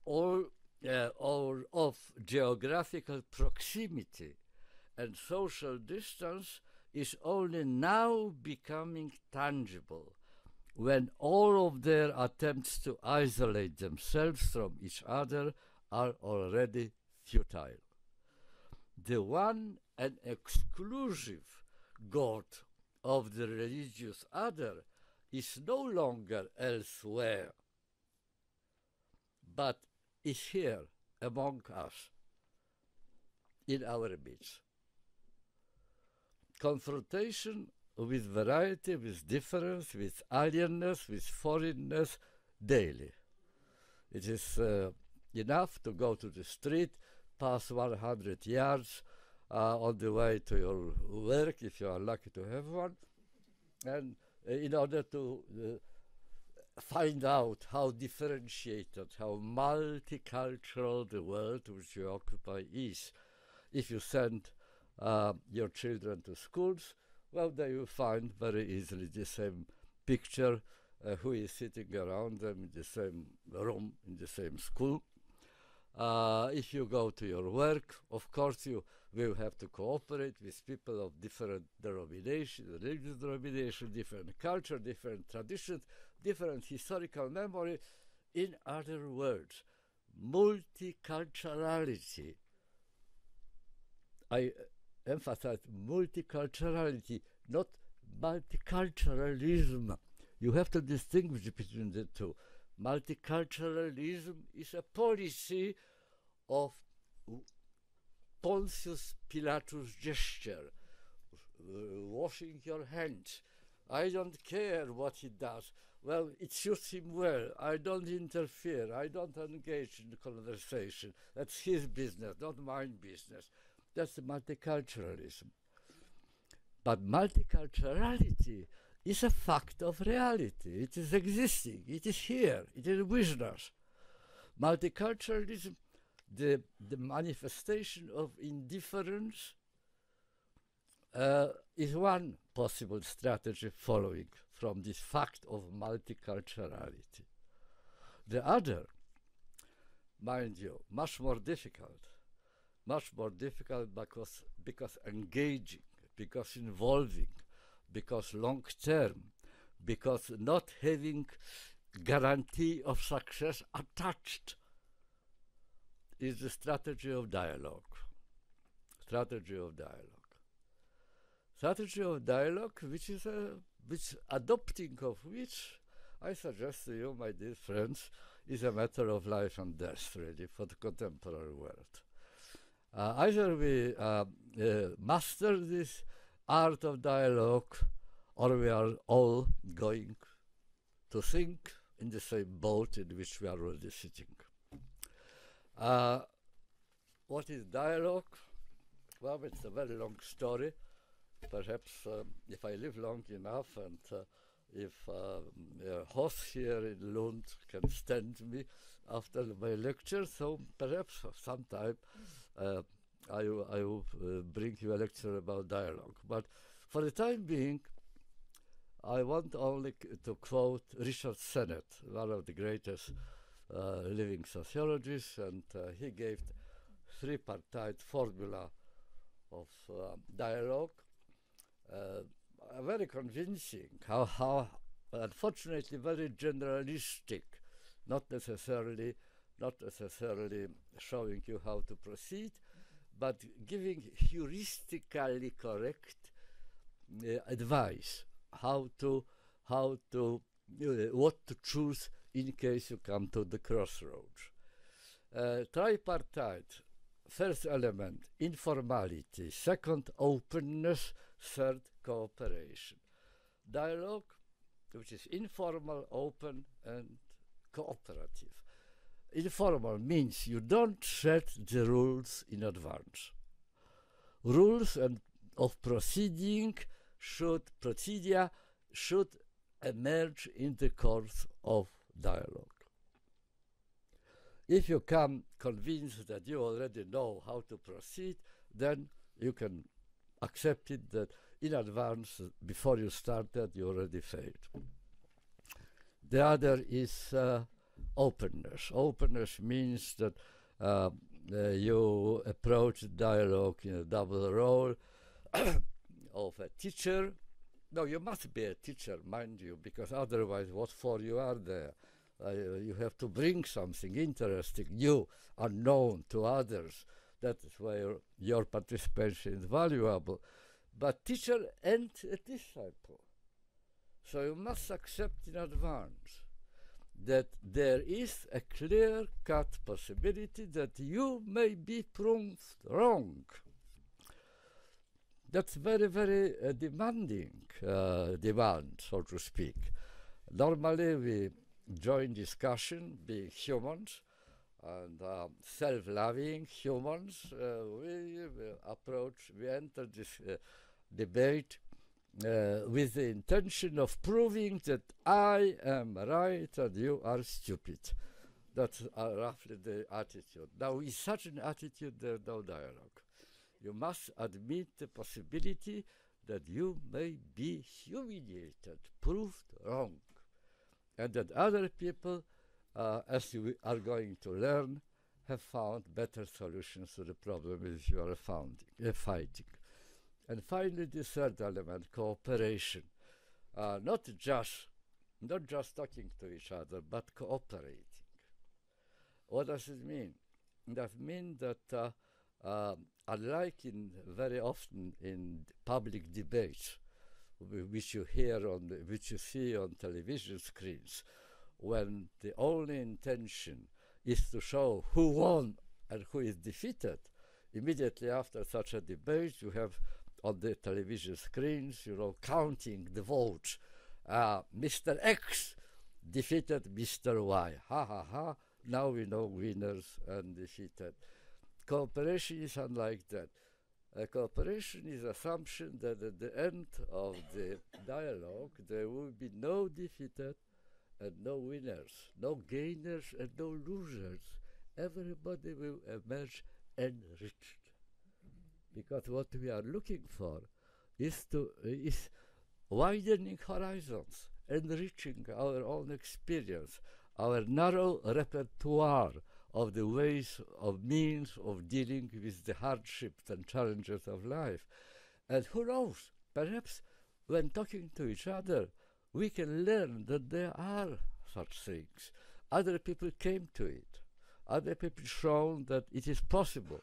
or of geographical proximity and social distance is only now becoming tangible when all of their attempts to isolate themselves from each other are already futile. The one and exclusive God of the religious other is no longer elsewhere, but is here among us, in our midst. Confrontation with variety, with difference, with alienness, with foreignness, daily. It is enough to go to the street, pass 100 yards on the way to your work, if you are lucky to have one, and in order to find out how differentiated, how multicultural the world which you occupy is. If you send your children to schools, well, they will find very easily the same picture, who is sitting around them in the same room, in the same school. If you go to your work, of course you will have to cooperate with people of different denominations, religious denominations, different culture, different traditions, different historical memory. In other words, multiculturality. I emphasize multiculturality, not multiculturalism. You have to distinguish between the two. Multiculturalism is a policy of Pontius Pilatus gesture, washing your hands. I don't care what he does. Well, it suits him well. I don't interfere. I don't engage in the conversation. That's his business, not my business. That's multiculturalism. But multiculturality is a fact of reality. It is existing. It is here. It is with us. Multiculturalism, the manifestation of indifference, is one possible strategy following from this fact of multiculturality. The other, mind you, much more difficult because engaging, because involving, because long-term, because not having guarantee of success attached, is the strategy of dialogue. Strategy of dialogue, which adopting of which, I suggest to you, my dear friends, is a matter of life and death, really, for the contemporary world. Either we master this art of dialogue, or we are all going to sink in the same boat in which we are already sitting. What is dialogue? Well, it's a very long story. Perhaps if I live long enough and if a host here in Lund can stand me after my lecture, so perhaps sometime I will bring you a lecture about dialogue. But for the time being, I want only to quote Richard Sennett, one of the greatest living sociologists, and he gave three-partite formula of dialogue, very convincing, how unfortunately very generalistic, not necessarily showing you how to proceed, but giving heuristically correct advice, what to choose in case you come to the crossroads. Tripartite, first element, informality, second, openness, third, cooperation. Dialogue, which is informal, open, and cooperative. Informal means you don't set the rules in advance. Rules of procedia should emerge in the course of dialogue. If you come convinced that you already know how to proceed, then you can accepted that in advance, before you started, you already failed. The other is openness. Openness means that you approach dialogue in a double role of a teacher. No, you must be a teacher, mind you, because otherwise what for you are there? You have to bring something interesting, new, unknown to others. That is where your participation is valuable. But teacher and a disciple. So you must accept in advance that there is a clear-cut possibility that you may be proved wrong. That's very, very demanding demand, so to speak. Normally we join discussion, being humans, and self-loving humans, we enter this debate with the intention of proving that I am right and you are stupid. That's roughly the attitude. Now, with such an attitude, there's no dialogue. You must admit the possibility that you may be humiliated, proved wrong, and that other people, as you are going to learn, have found better solutions to the problem which you are fighting. And finally, the third element, cooperation. Not just talking to each other, but cooperating. What does it mean? That means that unlike very often in public debates, which you see on television screens, when the only intention is to show who won and who is defeated, immediately after such a debate, you have on the television screens, counting the votes. Mr. X defeated Mr. Y. Ha ha ha. Now we know winners and defeated. Cooperation is unlike that. Cooperation is assumption that at the end of the dialogue there will be no defeated and no winners, no gainers and no losers. Everybody will emerge enriched. Because what we are looking for is widening horizons, enriching our own experience, our narrow repertoire of the ways, of means of dealing with the hardships and challenges of life. And who knows, perhaps when talking to each other, we can learn that there are such things. Other people came to it. Other people shown that it is possible.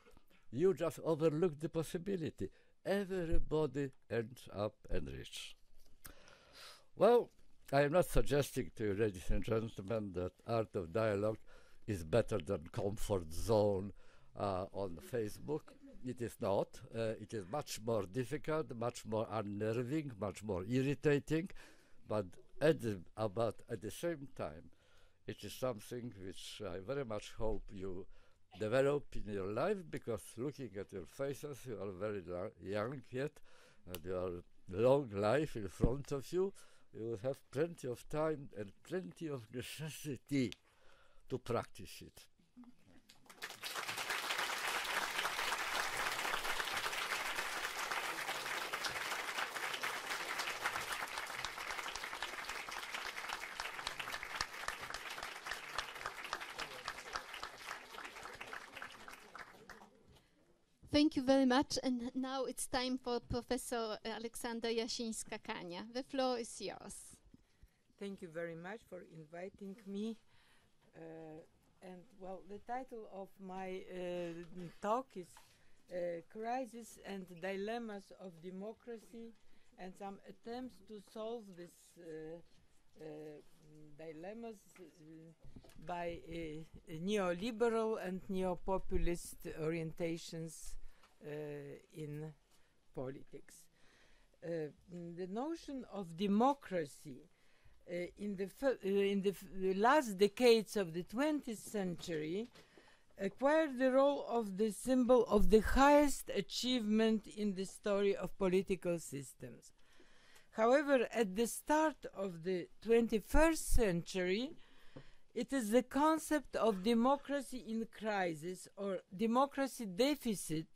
You just overlook the possibility. Everybody ends up enriched. Well, I am not suggesting to you, ladies and gentlemen, that art of dialogue is better than comfort zone on Facebook. It is not. It is much more difficult, much more unnerving, much more irritating, but at the same time, it is something which I very much hope you develop in your life, because looking at your faces, you are very young yet, and you are long life in front of you. You will have plenty of time and plenty of necessity to practice it. Thank you very much. And now it's time for Professor Aleksandra Jasinska Kania. The floor is yours. Thank you very much for inviting me. And well, the title of my talk is Crisis and Dilemmas of Democracy, and some attempts to solve these dilemmas by neoliberal and neo-populist orientations in politics. The notion of democracy in the last decades of the 20th century acquired the role of the symbol of the highest achievement in the story of political systems. However, at the start of the 21st century, it is the concept of democracy in crisis or democracy deficit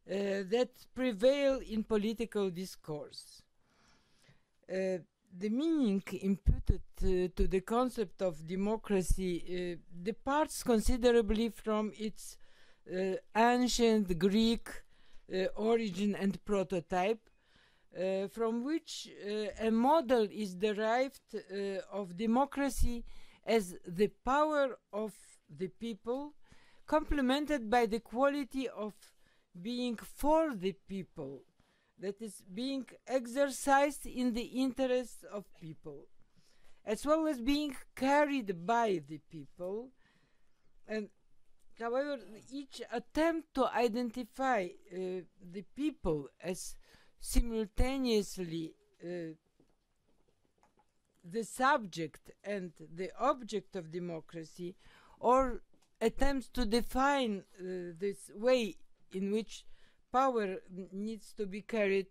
that prevail in political discourse. The meaning imputed to the concept of democracy departs considerably from its ancient Greek origin and prototype, from which a model is derived of democracy as the power of the people, complemented by the quality of being for the people, that is, being exercised in the interests of people, as well as being carried by the people. And however, each attempt to identify the people as simultaneously the subject and the object of democracy, or attempts to define this way in which power needs to be carried,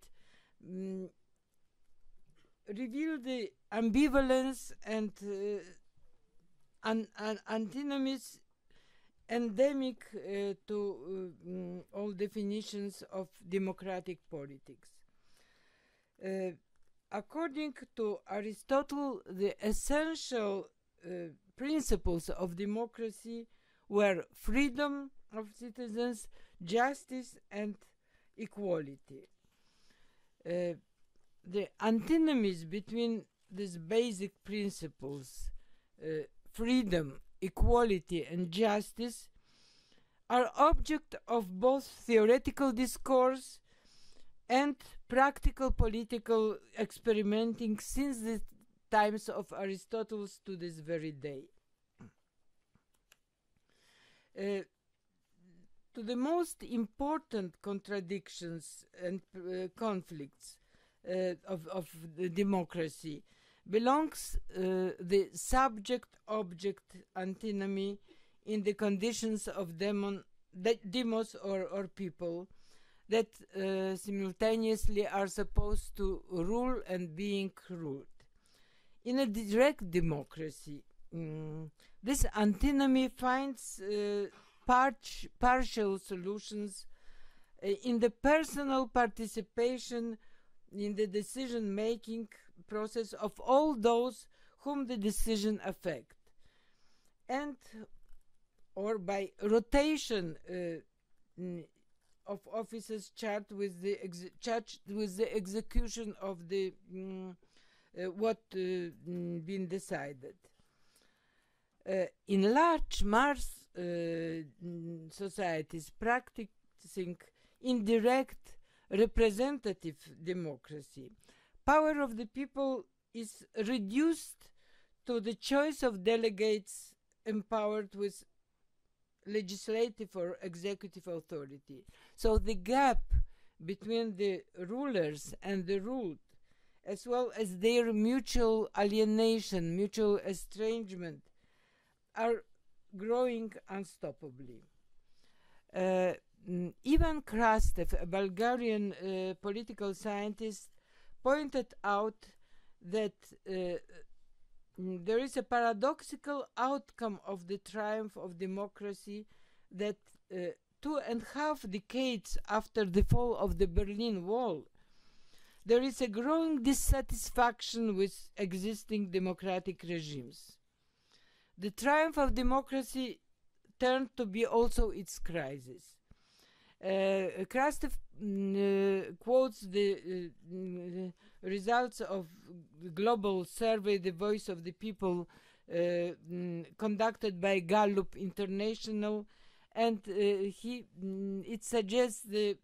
reveal the ambivalence and antinomies endemic to all definitions of democratic politics. According to Aristotle, the essential principles of democracy were freedom of citizens, justice, and equality. The antinomies between these basic principles, freedom, equality, and justice, are object of both theoretical discourse and practical political experimenting since the times of Aristotle to this very day. To the most important contradictions and conflicts of the democracy belongs the subject-object antinomy in the conditions of demos or people that simultaneously are supposed to rule and being ruled. In a direct democracy, this antinomy finds partial solutions in the personal participation in the decision-making process of all those whom the decision affect, and or by rotation of offices charged with the execution of the what been decided. In large mass societies practicing indirect representative democracy, power of the people is reduced to the choice of delegates empowered with legislative or executive authority. So the gap between the rulers and the ruled, as well as their mutual alienation, mutual estrangement, are growing unstoppably. Ivan Krastev, a Bulgarian political scientist, pointed out that there is a paradoxical outcome of the triumph of democracy, that 2.5 decades after the fall of the Berlin Wall, there is a growing dissatisfaction with existing democratic regimes. The triumph of democracy turned to be also its crisis. Krastev quotes the results of the global survey, The Voice of the People, conducted by Gallup International, and it suggests the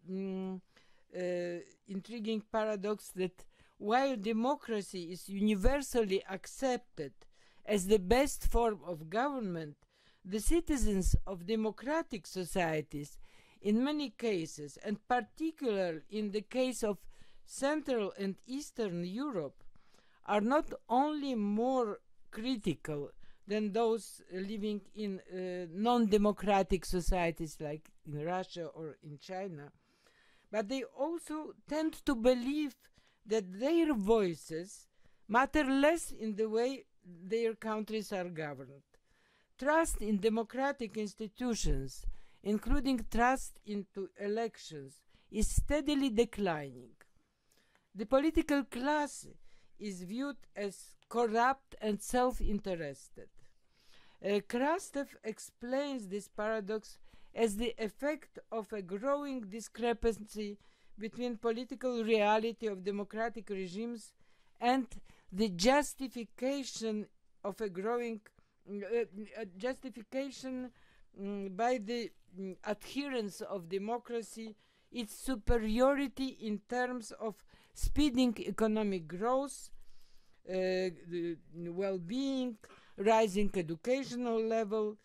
intriguing paradox that while democracy is universally accepted as the best form of government, the citizens of democratic societies, in many cases, and particularly in the case of Central and Eastern Europe, are not only more critical than those living in non-democratic societies like in Russia or in China, but they also tend to believe that their voices matter less in the way their countries are governed. Trust in democratic institutions, including trust into elections, is steadily declining. The political class is viewed as corrupt and self-interested. Krastev explains this paradox as the effect of a growing discrepancy between political reality of democratic regimes and the justification of a growing justification by the adherents of democracy, its superiority in terms of speeding economic growth, well-being, rising educational level,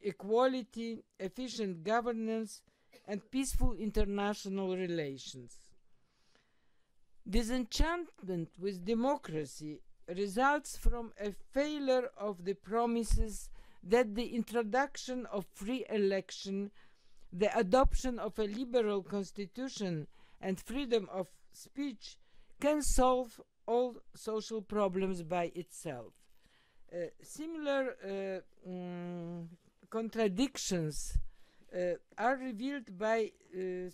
equality, efficient governance, and peaceful international relations. Disenchantment with democracy results from a failure of the promises that the introduction of free election, the adoption of a liberal constitution, and freedom of speech can solve all social problems by itself. Similar contradictions are revealed by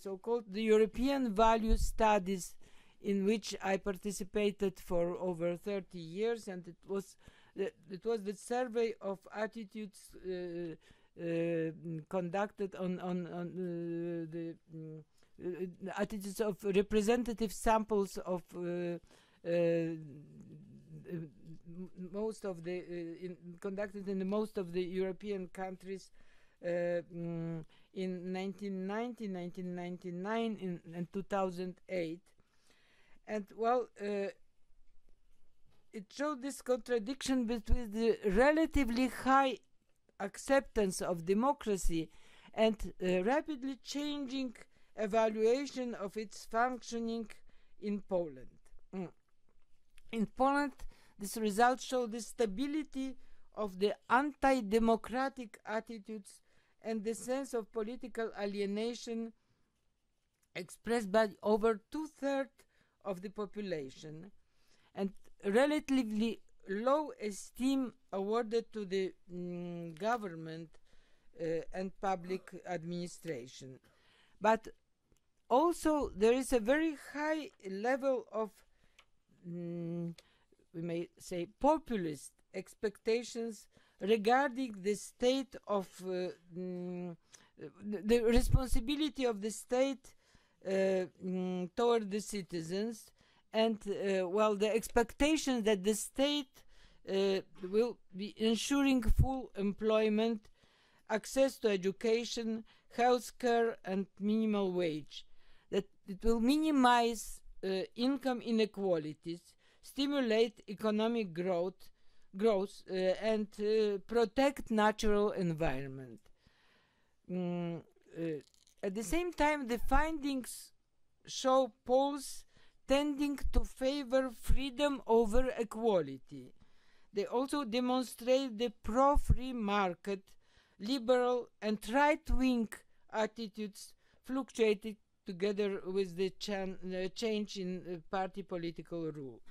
so-called the European value studies, in which I participated for over 30 years, and it was the survey of attitudes conducted on the attitudes of representative samples of most of the conducted in most of the European countries in 1990, 1999, and 2008. And well, it showed this contradiction between the relatively high acceptance of democracy and rapidly changing evaluation of its functioning in Poland. In Poland, this result showed the stability of the anti-democratic attitudes and the sense of political alienation expressed by over 2/3 of the population, and relatively low esteem awarded to the government and public administration. But also there is a very high level of, we may say, populist expectations regarding the state of the responsibility of the state toward the citizens, and well, the expectation that the state will be ensuring full employment, access to education, health care, and minimal wage, that it will minimize income inequalities, stimulate economic growth, and protect natural environment. At the same time, the findings show polls tending to favor freedom over equality. They also demonstrate the pro-free market, liberal and right-wing attitudes fluctuating together with the change in party political rule.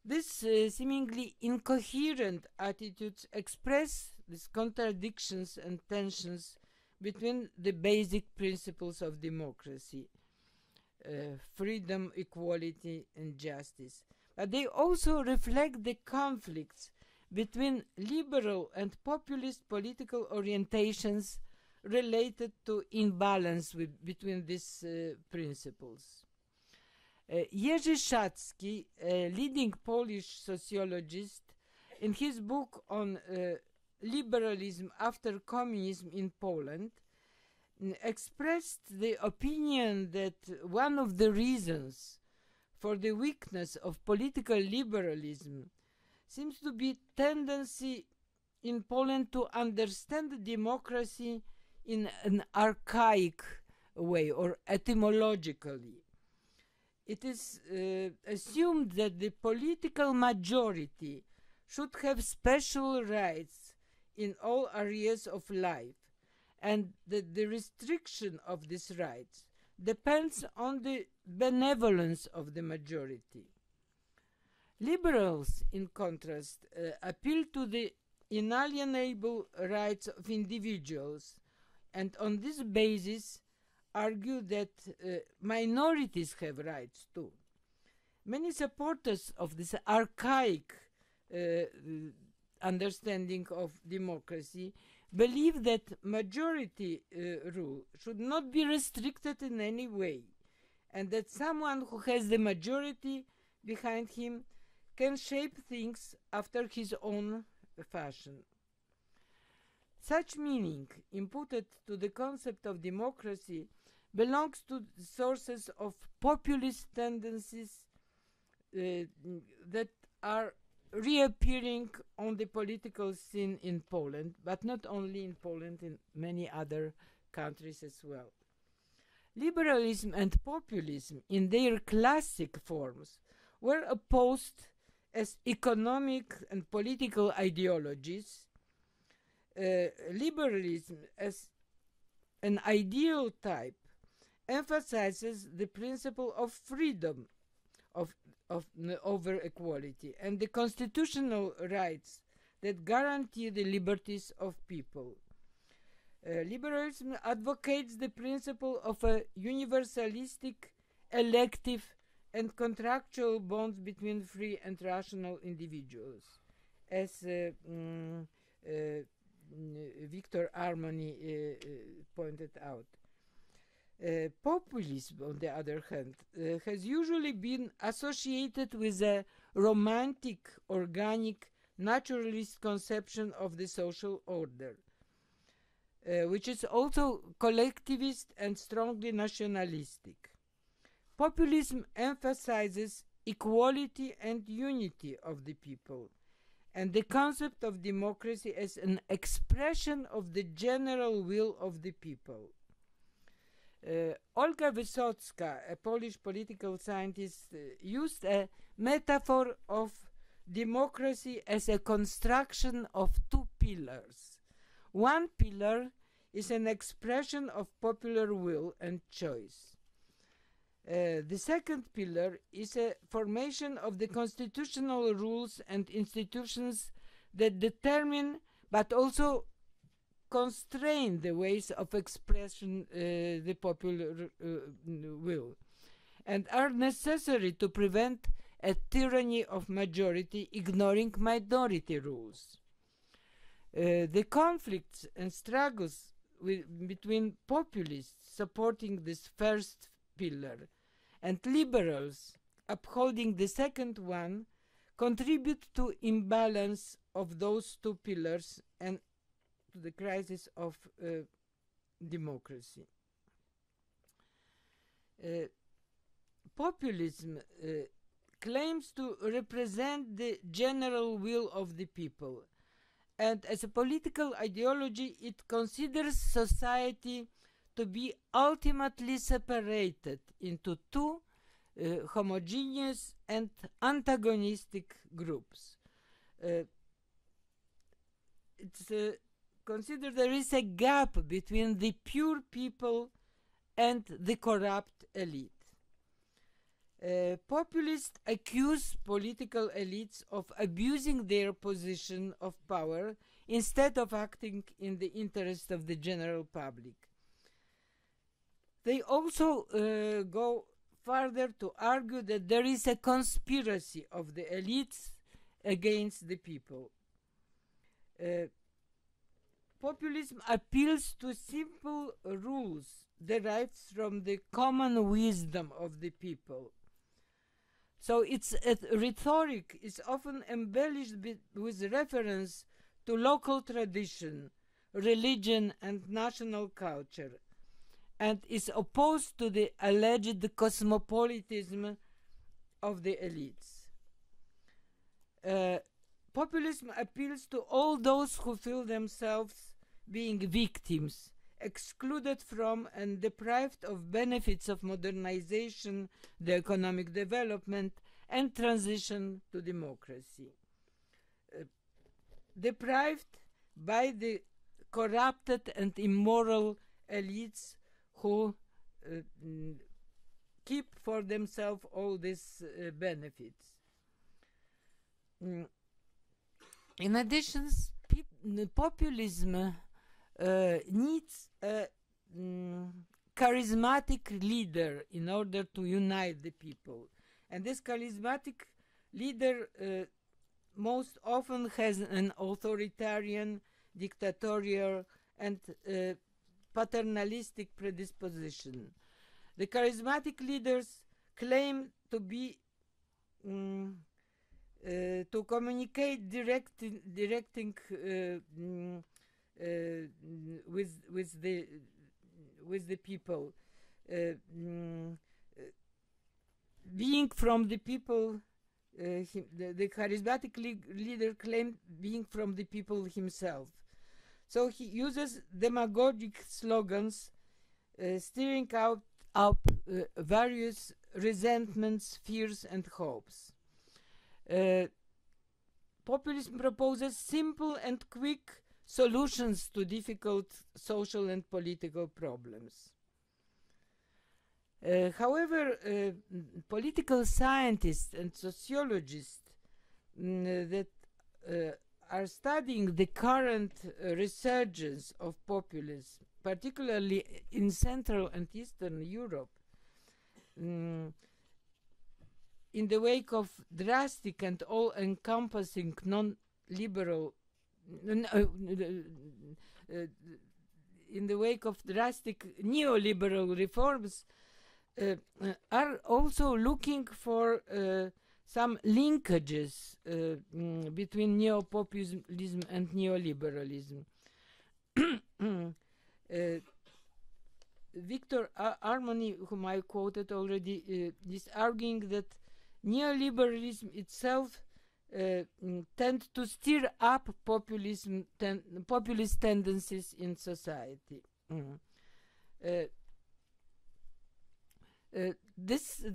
These seemingly incoherent attitudes express these contradictions and tensions between the basic principles of democracy, freedom, equality, and justice. But they also reflect the conflicts between liberal and populist political orientations related to imbalance between these principles. Jerzy Szacki, a leading Polish sociologist, in his book on liberalism after communism in Poland, expressed the opinion that one of the reasons for the weakness of political liberalism seems to be tendency in Poland to understand democracy in an archaic way or etymologically. It is assumed that the political majority should have special rights in all areas of life, and that the restriction of these rights depends on the benevolence of the majority. Liberals, in contrast, appeal to the inalienable rights of individuals, and on this basis argue that minorities have rights too. Many supporters of this archaic understanding of democracy believe that majority rule should not be restricted in any way, and that someone who has the majority behind him can shape things after his own fashion. Such meaning imputed to the concept of democracy belongs to sources of populist tendencies that are reappearing on the political scene in Poland, but not only in Poland, in many other countries as well. Liberalism and populism in their classic forms were opposed as economic and political ideologies. Liberalism as an ideal type emphasizes the principle of freedom over equality and the constitutional rights that guarantee the liberties of people. Liberalism advocates the principle of a universalistic, elective, and contractual bonds between free and rational individuals, as Victor Armani pointed out. Populism, on the other hand, has usually been associated with a romantic, organic, naturalist conception of the social order, which is also collectivist and strongly nationalistic. Populism emphasizes equality and unity of the people, and the concept of democracy as an expression of the general will of the people. Olga Wysocka, a Polish political scientist, used a metaphor of democracy as a construction of two pillars. One pillar is an expression of popular will and choice. The second pillar is a formation of the constitutional rules and institutions that determine but also constrain the ways of expression the popular will, and are necessary to prevent a tyranny of majority ignoring minority rules. The conflicts and struggles between populists supporting this first pillar and liberals upholding the second one contribute to imbalance of those two pillars and to the crisis of democracy. Populism claims to represent the general will of the people, and as a political ideology it considers society to be ultimately separated into two homogeneous and antagonistic groups. It's considered there is a gap between the pure people and the corrupt elite. Populists accuse political elites of abusing their position of power instead of acting in the interest of the general public. They also go further to argue that there is a conspiracy of the elites against the people. Populism appeals to simple rules derived from the common wisdom of the people. So its rhetoric is often embellished with reference to local tradition, religion, and national culture, and is opposed to the alleged cosmopolitanism of the elites. Populism appeals to all those who feel themselves being victims, excluded from and deprived of benefits of modernization, the economic development, and transition to democracy. Deprived by the corrupted and immoral elites who keep for themselves all these benefits. In addition, populism needs a charismatic leader in order to unite the people. And this charismatic leader most often has an authoritarian, dictatorial, and paternalistic predisposition. The charismatic leaders claim to be to communicate directing with the people, being from the people. The charismatic leader claimed being from the people himself. So he uses demagogic slogans, stirring up various resentments, fears, and hopes. Populism proposes simple and quick solutions to difficult social and political problems. However, political scientists and sociologists that are studying the current resurgence of populism, particularly in Central and Eastern Europe, in the wake of drastic and all-encompassing non-liberal, in the wake of drastic neoliberal reforms, are also looking for some linkages between neo-populism and neoliberalism. Victor Armoni, whom I quoted already, is arguing that neoliberalism itself tends to stir up populist tendencies in society. These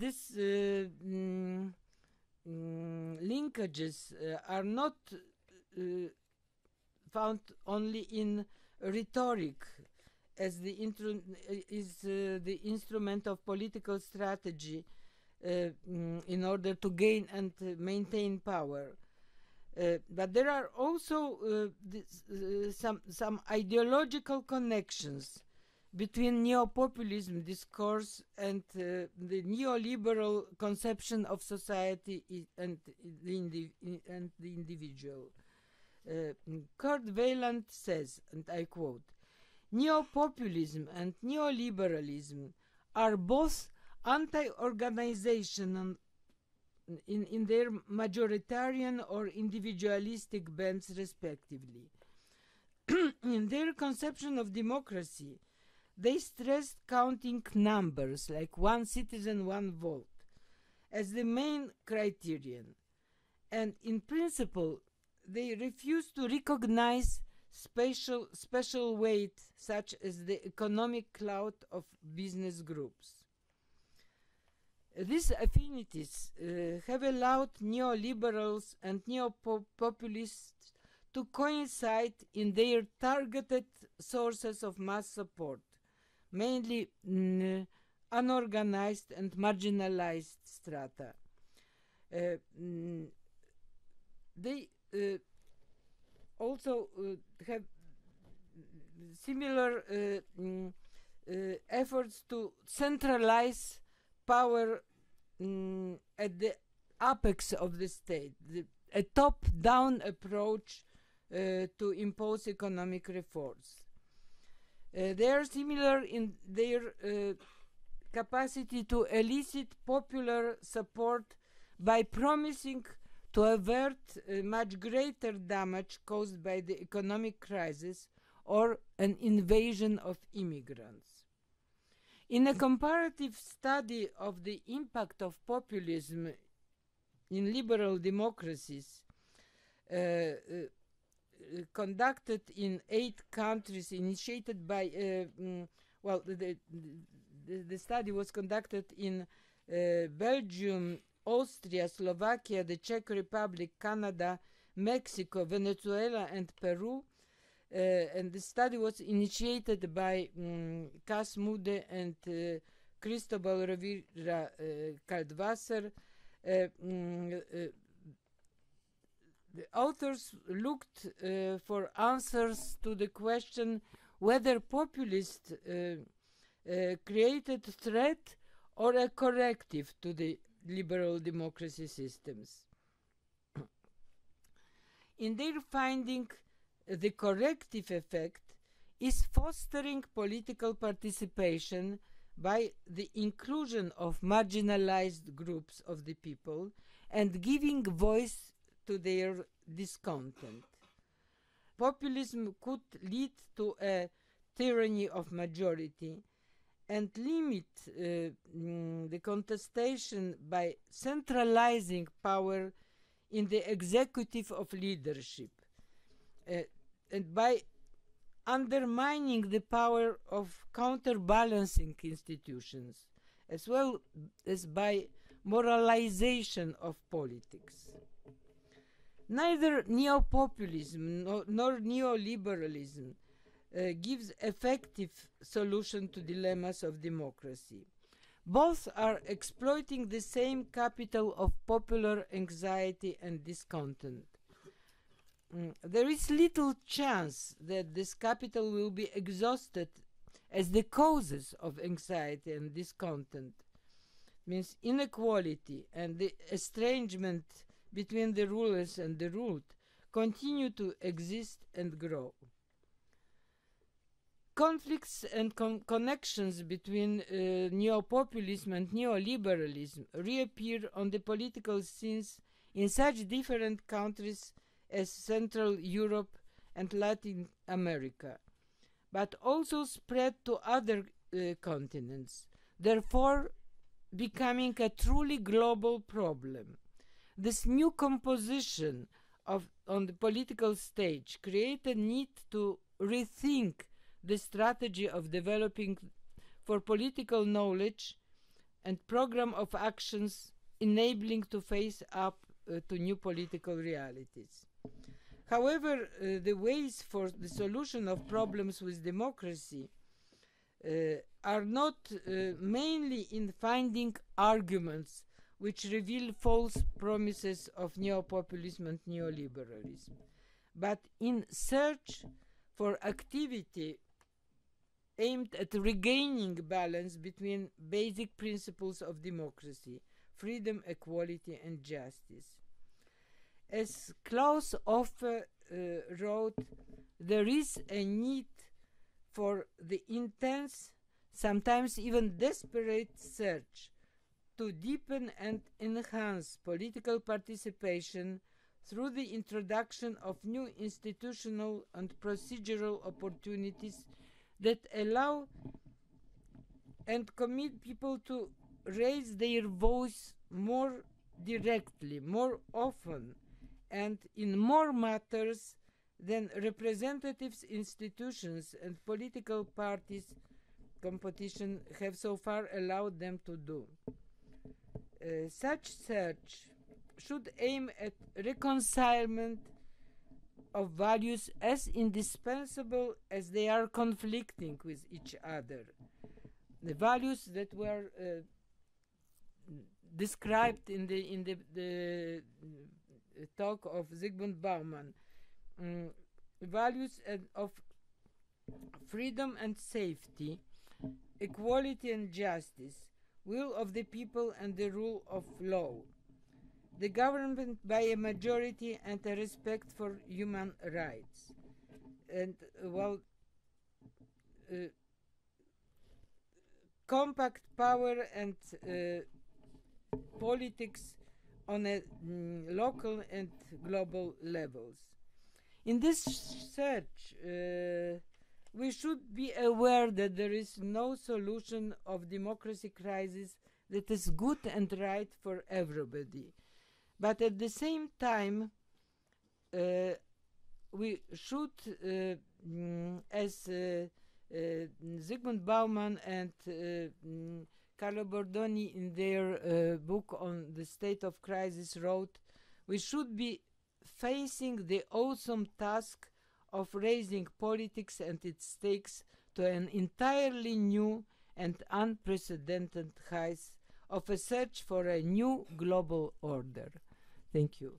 linkages are not found only in rhetoric, as the instrument of political strategy in order to gain and maintain power. But there are also some ideological connections between neo-populism discourse and the neoliberal conception of society and the individual. Kurt Weiland says, and I quote, "Neo-populism and neoliberalism are both anti-organizational in their majoritarian or individualistic bents respectively. In their conception of democracy, they stressed counting numbers, like one citizen, one vote, as the main criterion. And in principle, they refused to recognize special weight, such as the economic clout of business groups. These affinities have allowed neoliberals and neo-populists to coincide in their targeted sources of mass support, mainly unorganized and marginalized strata. They also have similar efforts to centralize power at the apex of the state, a top-down approach to impose economic reforms. They are similar in their capacity to elicit popular support by promising to avert much greater damage caused by the economic crisis or an invasion of immigrants. In a comparative study of the impact of populism in liberal democracies, conducted in 8 countries, initiated by, the study was conducted in Belgium, Austria, Slovakia, the Czech Republic, Canada, Mexico, Venezuela, and Peru. And the study was initiated by Cas Mude and Cristobal Rivera Caldwasser. The authors looked for answers to the question whether populist created threat or a corrective to the liberal democracy systems. In their finding, the corrective effect is fostering political participation by the inclusion of marginalized groups of the people and giving voice to their discontent. Populism could lead to a tyranny of majority and limit the contestation by centralizing power in the executive of leadership and by undermining the power of counterbalancing institutions, as well as by moralization of politics. Neither neo-populism nor neo-liberalism gives effective solution to dilemmas of democracy. Both are exploiting the same capital of popular anxiety and discontent. There is little chance that this capital will be exhausted as the causes of anxiety and discontent. Means inequality and the estrangement between the rulers and the ruled continue to exist and grow. Conflicts and connections between neo-populism and neoliberalism reappear on the political scenes in such different countries as Central Europe and Latin America, but also spread to other continents, therefore becoming a truly global problem. This new composition on the political stage creates a need to rethink the strategy of developing for political knowledge and program of actions enabling to face up to new political realities. However, the ways for the solution of problems with democracy are not mainly in finding arguments which reveal false promises of neo-populism and neoliberalism, but in search for activity aimed at regaining balance between basic principles of democracy, freedom, equality, and justice. As Klaus Offe wrote, there is a need for the intense, sometimes even desperate search to deepen and enhance political participation through the introduction of new institutional and procedural opportunities that allow and commit people to raise their voice more directly, more often, and in more matters than representatives, institutions, and political parties competition have so far allowed them to do. Such search should aim at reconcilement of values as indispensable as they are conflicting with each other. The values that were described in the talk of Zygmunt Bauman, values of freedom and safety, equality and justice, will of the people and the rule of law, the government by a majority and a respect for human rights. And compact power and politics on a local and global levels. In this search, we should be aware that there is no solution of democracy crisis that is good and right for everybody. But at the same time, we should, as Zygmunt Bauman and Carlo Bordoni in their book on the state of crisis wrote, we should be facing the awesome task of raising politics and its stakes to an entirely new and unprecedented height of a search for a new global order. Thank you.